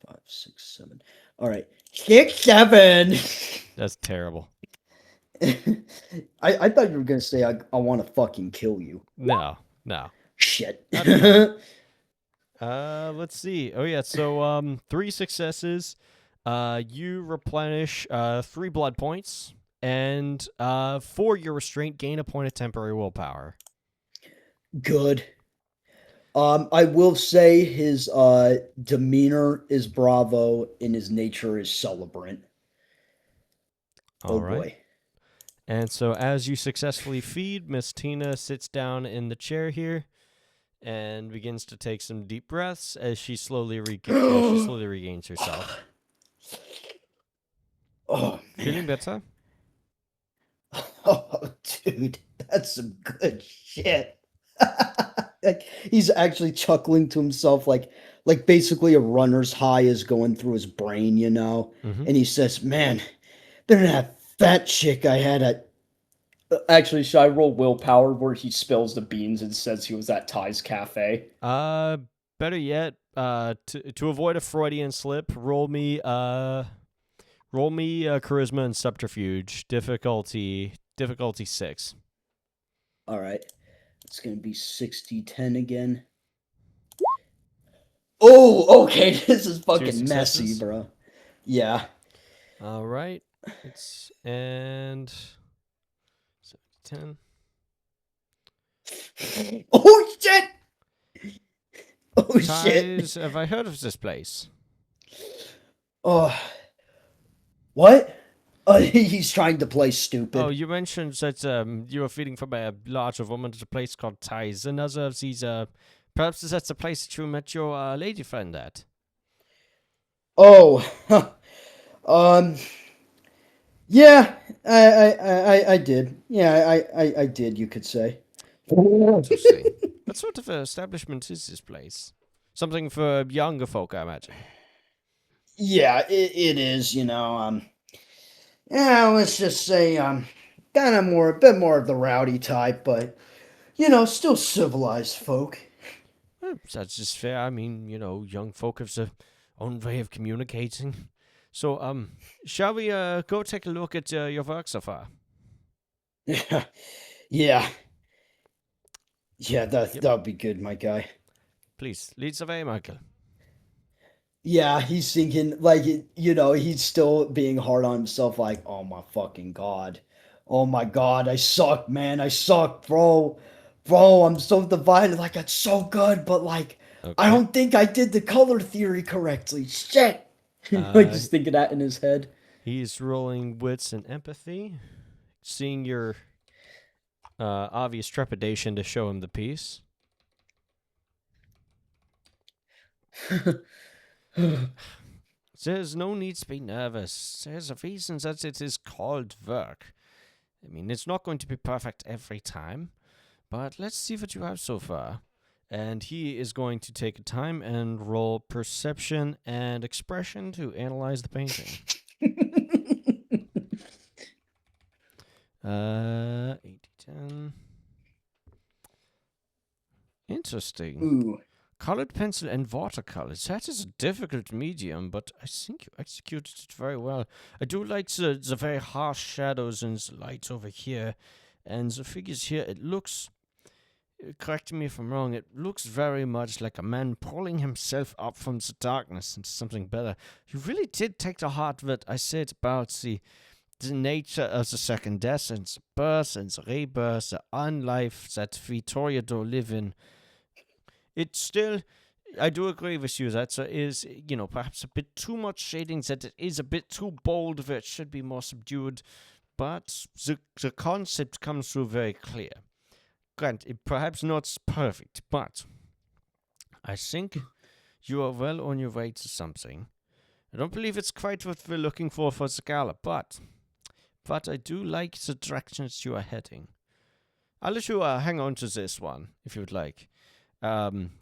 Speaker 2: 4, 5, 6, 7. All right. 6, 7.
Speaker 1: That's terrible.
Speaker 2: I thought you were gonna say I want to fucking kill you.
Speaker 1: No.
Speaker 2: Shit.
Speaker 1: Let's see. Oh yeah, so 3 successes. You replenish 3 blood points, and for your restraint, gain a point of temporary willpower.
Speaker 2: Good. I will say his demeanor is bravo and his nature is celebrant.
Speaker 1: All right.
Speaker 2: Boy.
Speaker 1: And so as you successfully feed, Miss Tina sits down in the chair here and begins to take some deep breaths as she slowly regains herself.
Speaker 2: Oh, man.
Speaker 1: Feeling better?
Speaker 2: Oh, dude, that's some good shit. Like he's actually chuckling to himself, like basically a runner's high is going through his brain, you know. And he says, "Man, better than that fat chick I had at."
Speaker 3: Actually, should I roll willpower where he spills the beans and says he was at Ty's cafe?
Speaker 1: Better yet, to avoid a Freudian slip, roll me charisma and subterfuge, difficulty 6.
Speaker 2: All right. It's going to be 60-10 again. Oh, okay. This is fucking messy, bro. Yeah.
Speaker 1: All right. And 10.
Speaker 2: Oh, shit. Oh,
Speaker 1: Ties,
Speaker 2: shit.
Speaker 1: have I heard of this place?
Speaker 2: Oh. What? He's trying to play stupid.
Speaker 1: Oh, you mentioned that you were feeding from a larger woman at a place called Ties. Another of these, perhaps that's the place that you met your lady friend at.
Speaker 2: Oh, yeah, I did. Yeah, I did, you could say.
Speaker 1: Interesting. What sort of establishment is this place? Something for younger folk, I imagine.
Speaker 2: Yeah, it is, you know, yeah, let's just say, kind of a bit more of the rowdy type, but, you know, still civilized folk.
Speaker 1: Well, that's just fair. I mean, you know, young folk have their own way of communicating. So, shall we go take a look at your work so far?
Speaker 2: Yeah. That'll be good, my guy.
Speaker 1: Please, lead the way, Michael.
Speaker 2: Yeah, he's thinking, like, you know, he's still being hard on himself, like, oh my fucking god. Oh my god, I suck, man. I suck, bro. Bro, I'm so divided. Like, it's so good, but, like,
Speaker 1: Okay.
Speaker 2: I don't think I did the color theory correctly. Shit. Like
Speaker 1: Uh,
Speaker 2: just thinking that in his head.
Speaker 1: he's rolling wits and empathy, seeing your obvious trepidation to show him the piece. There's no need to be nervous. There's a reason that it is called work. I mean, it's not going to be perfect every time, but let's see what you have so far. And he is going to take a time and roll perception and expression to analyze the painting. 80-10. Interesting.
Speaker 2: Ooh.
Speaker 1: Colored pencil and watercolors. That is a difficult medium, but I think you executed it very well. I do like the very harsh shadows and the lights over here. And the figures here, it looks, correct me if I'm wrong, it looks very much like a man pulling himself up from the darkness into something better. You really did take to heart what I said about the nature of the second death and the birth and the rebirth, the unlife that Vittoria do live in. It's still, I do agree with you that there is, perhaps a bit too much shading, that it is a bit too bold, where it should be more subdued, but the concept comes through very clear. Granted, perhaps not perfect, but I think you are well on your way to something. I don't believe it's quite what we're looking for the gala, but I do like the directions you are heading. I'll let you hang on to this one, if you would like.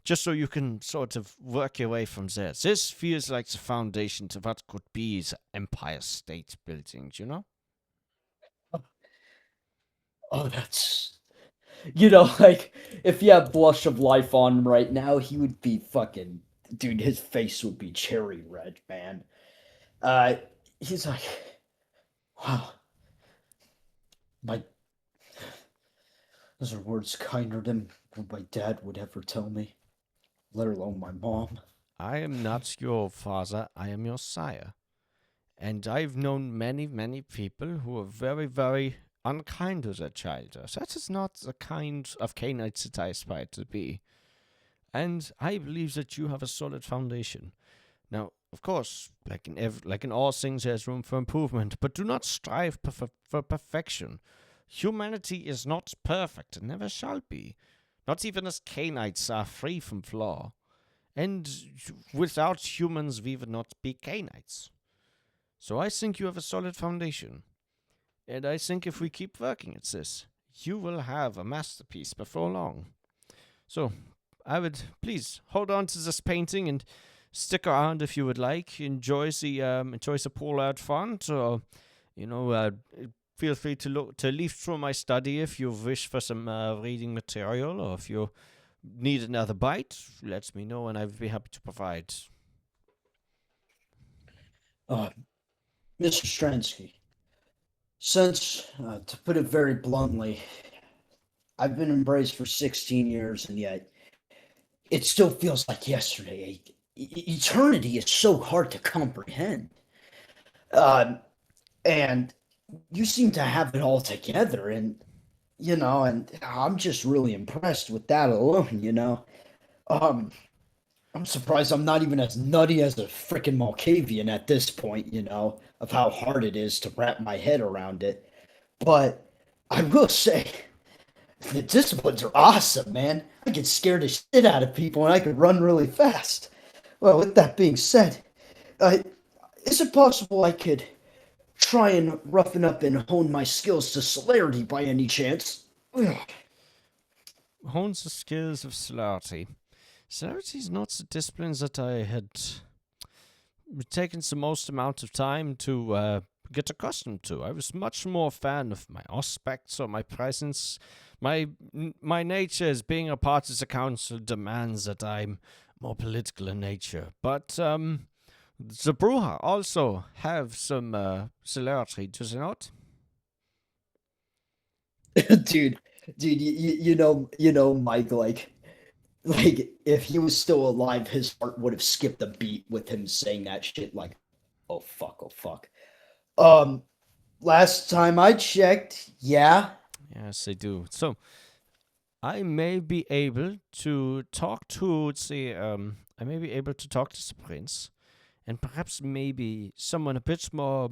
Speaker 1: Just so you can sort of work your way from there. This feels like the foundation to what could be the Empire State Buildings, you know?
Speaker 2: Oh, that's... like, if he had Blush of Life on right now, he would be fucking... Dude, his face would be cherry red, man. He's like... Wow. Those are words kinder than my dad would ever tell me, let alone my mom.
Speaker 1: I am not your father, I am your sire. And I've known many, many people who are very, very unkind to their child. That is not the kind of Canaanites that I aspire to be. And I believe that you have a solid foundation. Now, of course, like in all things, there's room for improvement, but do not strive for perfection. Humanity is not perfect and never shall be. Not even as Canaanites are free from flaw. And without humans, we would not be Canaanites. So I think you have a solid foundation. And I think if we keep working at this, you will have a masterpiece before long. So, I would please hold on to this painting and stick around if you would like. Enjoy the pull-out font, or feel free to leaf through my study if you wish for some reading material, or if you need another bite, let me know and I would be happy to provide.
Speaker 2: Mr. Stransky, since, to put it very bluntly, I've been embraced for 16 years, and yet it still feels like yesterday. Eternity is so hard to comprehend. And you seem to have it all together, and I'm just really impressed with that alone. I'm surprised I'm not even as nutty as a freaking Malkavian at this point, of how hard it is to wrap my head around it. But I will say, the disciplines are awesome, man. I get scared the shit out of people, and I could run really fast. Well, with that being said, is it possible I could try and roughen up and hone my skills to celerity by any chance?
Speaker 1: Hone the skills of celerity. Celerity is not the discipline that I had taken the most amount of time to get accustomed to. I was much more a fan of my Auspex or my presence. My nature as being a part of the council demands that I'm more political in nature. But the Bruja also have some celerity, does it not?
Speaker 2: dude, Mike, like if he was still alive, his heart would have skipped a beat with him saying that shit. Like, oh fuck. Last time I checked, yeah.
Speaker 1: Yes, they do. So I may be able to talk to the prince and perhaps maybe someone a bit more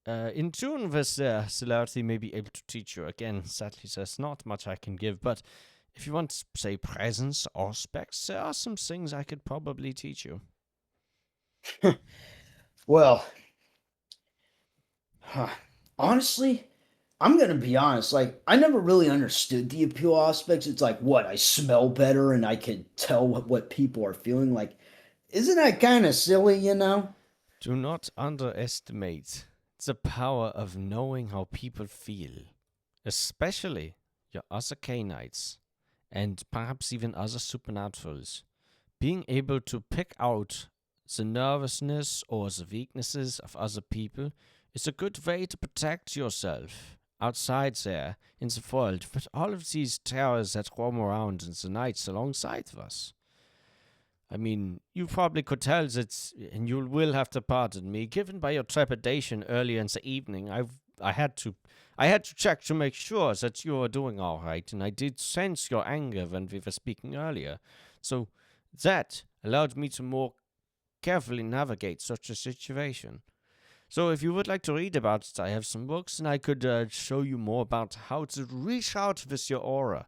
Speaker 1: in tune with celerity may be able to teach you. Again, sadly, there's not much I can give, but if you want, say, presence or specs, there are some things I could probably teach you.
Speaker 3: Well, honestly, I'm gonna be honest. Like, I never really understood the appeal aspects. It's like, what, I smell better and I can tell what people are feeling. Like, isn't that kind of silly, you know?
Speaker 1: Do not underestimate the power of knowing how people feel, especially your other canites and perhaps even other supernaturals. Being able to pick out the nervousness or the weaknesses of other people is a good way to protect yourself outside there in the world with all of these terrors that roam around in the nights alongside of us. I mean, you probably could tell that, and you will have to pardon me, given by your trepidation earlier in the evening. I had to check to make sure that you were doing all right, and I did sense your anger when we were speaking earlier. So that allowed me to more carefully navigate such a situation. So if you would like to read about it, I have some books, and I could show you more about how to reach out with your aura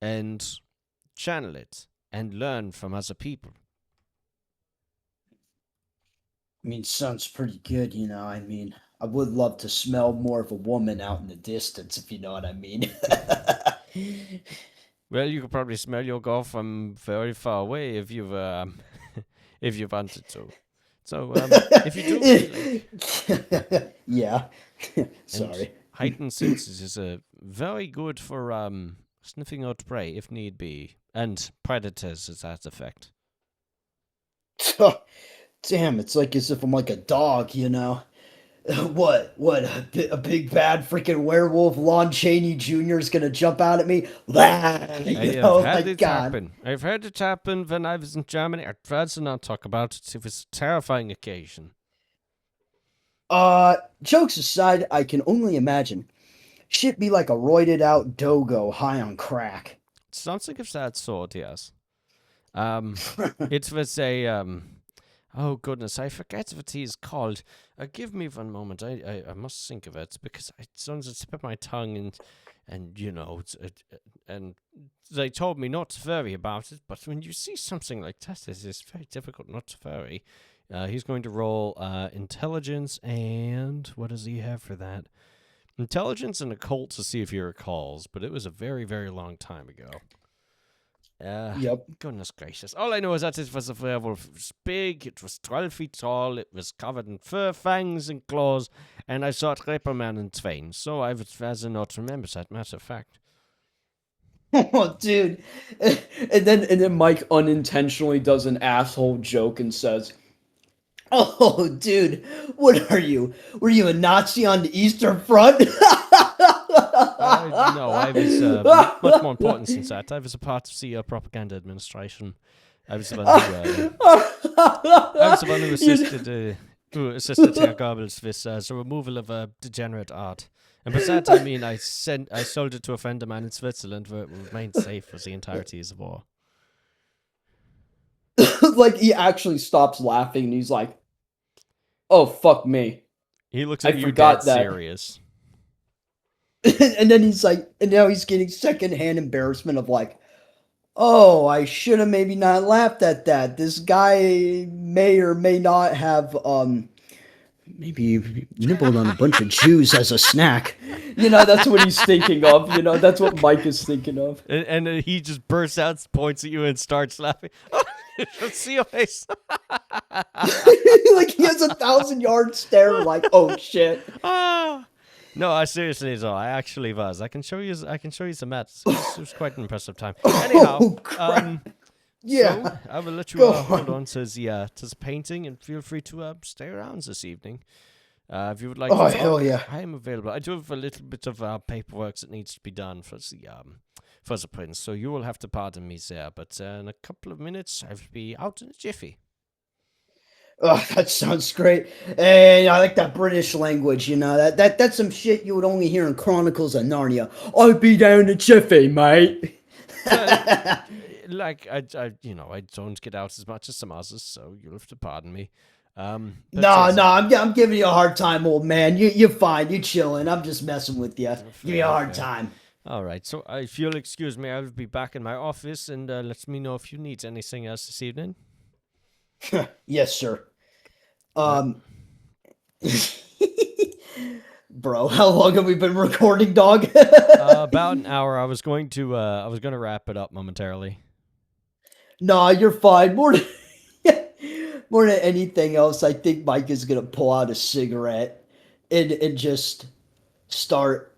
Speaker 1: and channel it and learn from other people.
Speaker 3: I mean, sounds pretty good, you know. I mean, I would love to smell more of a woman out in the distance, if you know what I mean.
Speaker 1: Well, you could probably smell your girl from very far away if you if you wanted to. So if you do feel like,
Speaker 3: yeah. Sorry.
Speaker 1: heightened senses is very good for sniffing out prey if need be, and predators as that effect.
Speaker 3: Damn, it's like as if I'm like a dog, you know? What? A big bad freaking werewolf Lon Chaney Jr. is gonna jump out at me?
Speaker 1: I've had it happen. I've heard it happen when I was in Germany. I'd rather not talk about it. It was a terrifying occasion.
Speaker 3: Jokes aside, I can only imagine. Shit be like a roided out dogo high on crack.
Speaker 1: Something of that sort, yes. It was a oh goodness, I forget what he is called. Give me one moment. I must think of it because it's on the tip of my tongue, and you know, and they told me not to worry about it. But when you see something like that, it is very difficult not to worry. He's going to roll intelligence, and what does he have for that? Intelligence and occult to see if he recalls, but it was a very, very long time ago.
Speaker 3: Yep.
Speaker 1: Goodness gracious. All I know is that it was a werewolf. It was big, it was 12 feet tall, it was covered in fur, fangs, and claws, and I saw it rip a man in twain, so I would rather not remember that, matter of fact.
Speaker 3: Oh, dude. And then Mike unintentionally does an asshole joke and says, "Oh, dude, what are you? Were you a Nazi on the Eastern Front?"
Speaker 1: No, I was much more important since that. I was a part of the propaganda administration. I was the one who assisted Herr Goebbels with the removal of degenerate art. And by that I mean I sold it to a friend of mine in Switzerland where it remained safe for the entirety of the war.
Speaker 3: Like, he actually stops laughing and he's like, "Oh, fuck me."
Speaker 1: He looks at
Speaker 3: I
Speaker 1: you
Speaker 3: forgot
Speaker 1: dead
Speaker 3: that.
Speaker 1: serious.
Speaker 3: And then he's like, and now he's getting secondhand embarrassment of like, "Oh, I should have maybe not laughed at that. This guy may or may not have, maybe nibbled on a bunch of Jews as a snack." You know, that's what he's thinking of. You know, that's what Mike is thinking of.
Speaker 1: And he just bursts out, points at you, and starts laughing. See your face.
Speaker 3: Like, he has 1,000-yard stare, like, "Oh shit."
Speaker 1: No, I seriously though. I actually was. I can show you some maps. It was quite an impressive time. Anyhow,
Speaker 3: Oh, crap. Yeah.
Speaker 1: So I will let you
Speaker 3: Go
Speaker 1: hold on to the painting, and feel free to stay around this evening. If you would like to talk,
Speaker 3: hell yeah.
Speaker 1: I am available. I do have a little bit of paperwork that needs to be done for the prince, so you will have to pardon me there. But in a couple of minutes, I will be out in a jiffy.
Speaker 3: Oh, that sounds great. And I like that British language, you know. That's some shit you would only hear in Chronicles of Narnia. "I'll be down to jiffy, mate."
Speaker 1: like I don't get out as much as some others, so you'll have to pardon me. But
Speaker 2: No,
Speaker 1: yes,
Speaker 2: I'm giving you a hard time, old man. You're fine. You're chilling. I'm just messing with you. Give me a hard
Speaker 1: fair.
Speaker 2: time.
Speaker 1: All right, so if you'll excuse me, I'll be back in my office, and let me know if you need anything else this evening.
Speaker 2: Yes, sir. Bro, how long have we been recording, dog?
Speaker 1: About an hour. I was going to wrap it up momentarily.
Speaker 2: Nah, you're fine. More than anything else, I think Mike is gonna pull out a cigarette and just start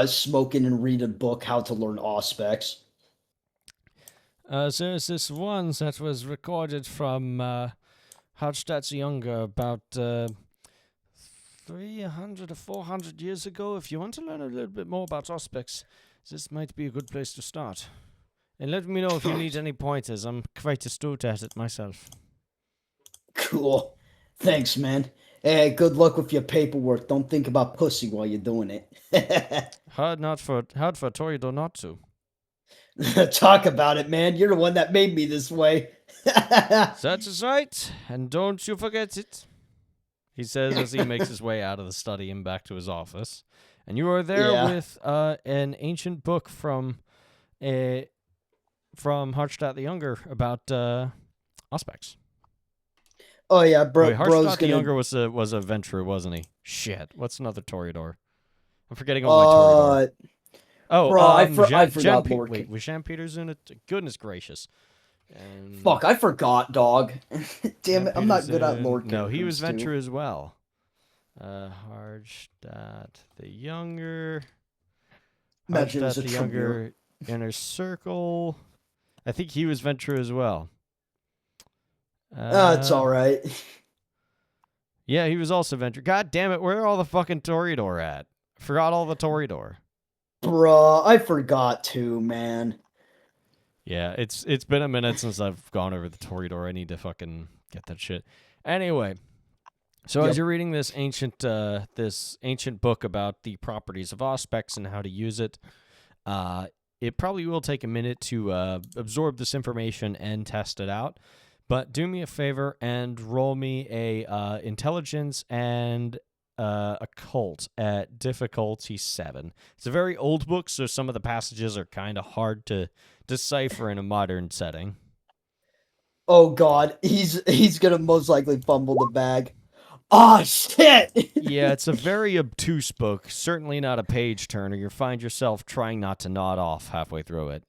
Speaker 2: smoking and read a book, How to Learn Auspex.
Speaker 1: There's this one that was recorded from Hallstatt the Younger about 300 or 400 years ago. If you want to learn a little bit more about Auspex, this might be a good place to start. And let me know if you need any pointers. I'm quite astute at it myself.
Speaker 2: Cool. Thanks, man. Hey, good luck with your paperwork. Don't think about pussy while you're doing it.
Speaker 1: Hard for a Toreador not to.
Speaker 2: Talk about it, man. You're the one that made me this way.
Speaker 1: That is right, and don't you forget it. He says as he makes his way out of the study and back to his office. And you are there with an ancient book from Hartstadt the Younger about Auspex.
Speaker 2: Oh yeah,
Speaker 1: Wait,
Speaker 2: bro's
Speaker 1: Hartstadt the
Speaker 2: gonna.
Speaker 1: Younger was a venturer, wasn't he? Shit, what's another Toreador? I'm forgetting all my Toreador. Oh,
Speaker 3: bro, I
Speaker 1: Jean
Speaker 3: forgot Lord.
Speaker 1: Wait, was Jean Peters in it? Goodness gracious. And
Speaker 3: Fuck, I forgot, dog.
Speaker 2: Damn it, I'm not good at lore.
Speaker 1: No, he was
Speaker 2: characters, too.
Speaker 1: venture as well. Hartstadt the Younger.
Speaker 2: Imagine it was
Speaker 1: Hartstadt
Speaker 2: a
Speaker 1: the Younger, Inner Circle. I think he was venture as well.
Speaker 2: It's all right.
Speaker 1: Yeah, he was also venture. God damn it, where are all the fucking Toreador at? Forgot all the Toreador.
Speaker 2: Bruh, I forgot too, man.
Speaker 1: Yeah, it's been a minute since I've gone over the Toreador. I need to fucking get that shit. Anyway, so as you're reading this ancient book about the properties of Auspex and how to use it, it probably will take a minute to absorb this information and test it out. But do me a favor and roll me a intelligence and occult at difficulty 7. It's a very old book, so some of the passages are kind of hard to decipher in a modern setting.
Speaker 2: Oh god, he's gonna most likely fumble the bag. Oh shit!
Speaker 1: Yeah, it's a very obtuse book. Certainly not a page turner. You find yourself trying not to nod off halfway through it.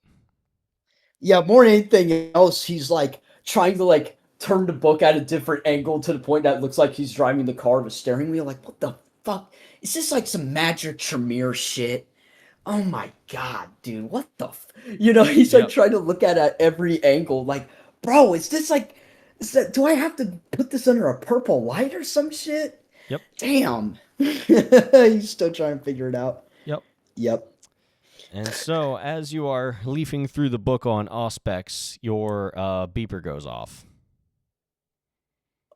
Speaker 2: Yeah, more than anything else, he's like
Speaker 3: Trying to like turn the book at a different angle to the point that it looks like he's driving the car with a steering wheel. Like, what the fuck? Is this like some magic Tremere shit? Oh my god, dude, what the he's like trying to look at every angle, like, bro, is do I have to put this under a purple light or some shit?
Speaker 1: Yep.
Speaker 2: Damn. He's still trying to figure it out. Yep.
Speaker 1: And so, as you are leafing through the book on Auspex, your beeper goes off.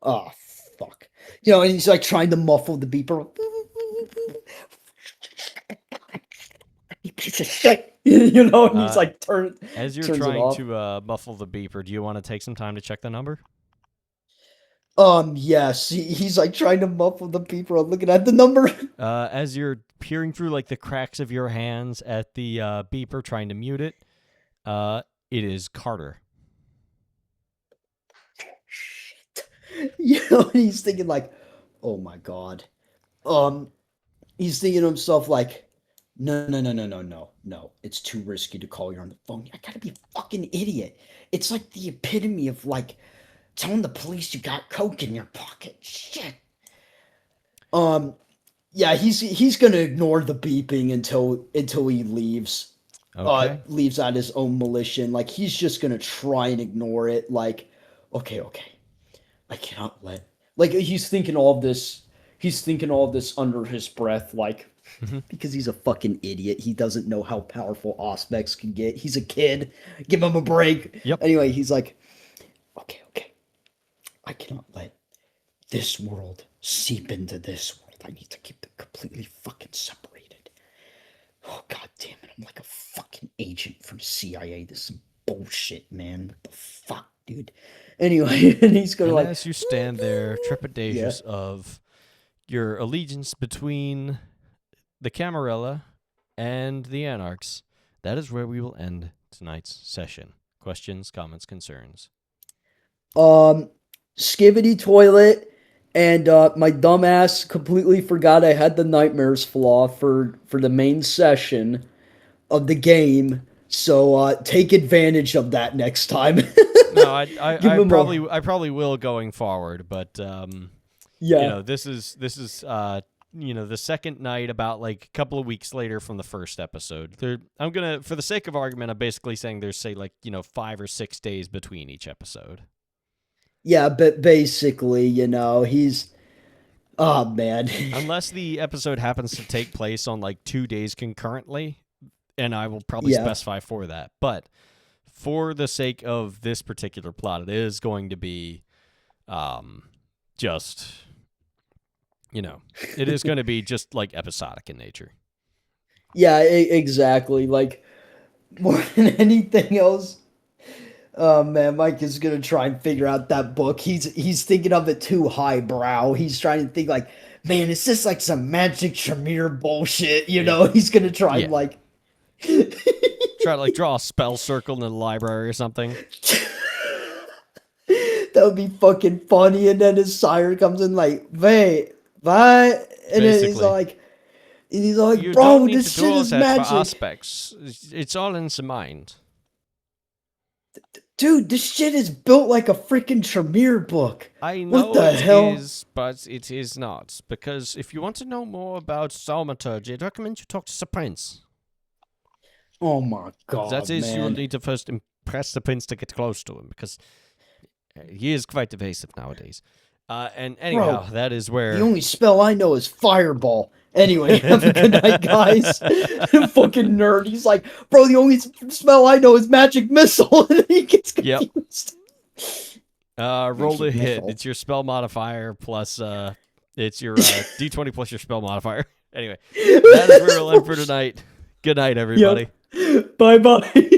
Speaker 2: Oh, fuck. And he's like trying to muffle the beeper. You piece of shit.
Speaker 3: And he's like
Speaker 1: As you're
Speaker 3: turns
Speaker 1: trying to muffle the beeper, do you want to take some time to check the number?
Speaker 2: Yes. He's like trying to muffle the beeper. I'm looking at the number.
Speaker 1: As you're peering through like the cracks of your hands at the beeper, trying to mute it, it is Carter.
Speaker 2: Shit. He's thinking like, oh my god. He's thinking to himself like, no. It's too risky to call you on the phone. I gotta be a fucking idiot. It's like the epitome of like telling the police you got coke in your pocket. Shit. Yeah, he's gonna ignore the beeping until he leaves.
Speaker 1: Okay.
Speaker 2: Leaves at his own volition. Like he's just gonna try and ignore it. Like, okay. I cannot let. Like he's thinking all of this. He's thinking all of this under his breath, like because he's a fucking idiot. He doesn't know how powerful Auspex can get. He's a kid. Give him a break.
Speaker 1: Yep.
Speaker 2: Anyway, he's like, okay. I cannot let this world seep into this world. I need to keep them completely fucking separated. Oh god damn it! I'm like a fucking agent from CIA. This is some bullshit, man. What the fuck, dude? Anyway, and he's gonna
Speaker 1: And
Speaker 2: like,
Speaker 1: as you stand there,
Speaker 2: yeah.
Speaker 1: trepidatious of your allegiance between the Camarilla and the Anarchs, that is where we will end tonight's session. Questions, comments, concerns?
Speaker 2: Skivvy toilet, and my dumbass completely forgot I had the nightmares flaw for the main session of the game. So take advantage of that next time.
Speaker 1: No, I
Speaker 2: Give him more.
Speaker 1: I probably will going forward, but
Speaker 2: Yeah.
Speaker 1: this is the second night about like a couple of weeks later from the first episode. I'm gonna, for the sake of argument, I'm basically saying there's 5 or 6 days between each episode.
Speaker 2: Yeah, but basically, he's oh man.
Speaker 1: Unless the episode happens to take place on like 2 days concurrently, and I will probably
Speaker 2: Yeah.
Speaker 1: specify for that. But for the sake of this particular plot, it is going to be just, it is going to be just like episodic in nature.
Speaker 2: Yeah, exactly. Like more than anything else. Oh man, Mike is gonna try and figure out that book. He's thinking of it too highbrow. He's trying to think like, man, is this like some magic Tremere bullshit? He's gonna try and like
Speaker 1: Try to like draw a spell circle in the library or something.
Speaker 2: that would be fucking funny. And then his sire comes in like, wait, what? And then he's like,
Speaker 1: You
Speaker 2: bro,
Speaker 1: don't need
Speaker 2: this
Speaker 1: to do
Speaker 2: shit
Speaker 1: all
Speaker 2: is
Speaker 1: that for
Speaker 2: magic.
Speaker 1: Auspex. It's all in the mind.
Speaker 2: Dude, this shit is built like a freaking Tremere book.
Speaker 1: I know
Speaker 2: What the
Speaker 1: it
Speaker 2: hell?
Speaker 1: is, but it is not. Because if you want to know more about thaumaturgy, I'd recommend you talk to the prince.
Speaker 2: Oh my god,
Speaker 1: That is, you will
Speaker 2: man.
Speaker 1: need to first impress the prince to get close to him, because he is quite evasive nowadays. And anyhow,
Speaker 2: Bro,
Speaker 1: that is where...
Speaker 2: The only spell I know is Fireball. Anyway, have a good night, guys. Fucking nerd. He's like, bro, the only spell I know is Magic Missile. And he gets confused.
Speaker 1: roll to hit.
Speaker 2: Missile.
Speaker 1: It's your spell modifier plus... it's your D20 plus your spell modifier. Anyway, that is where we'll end for tonight. Good night, everybody.
Speaker 2: Bye-bye.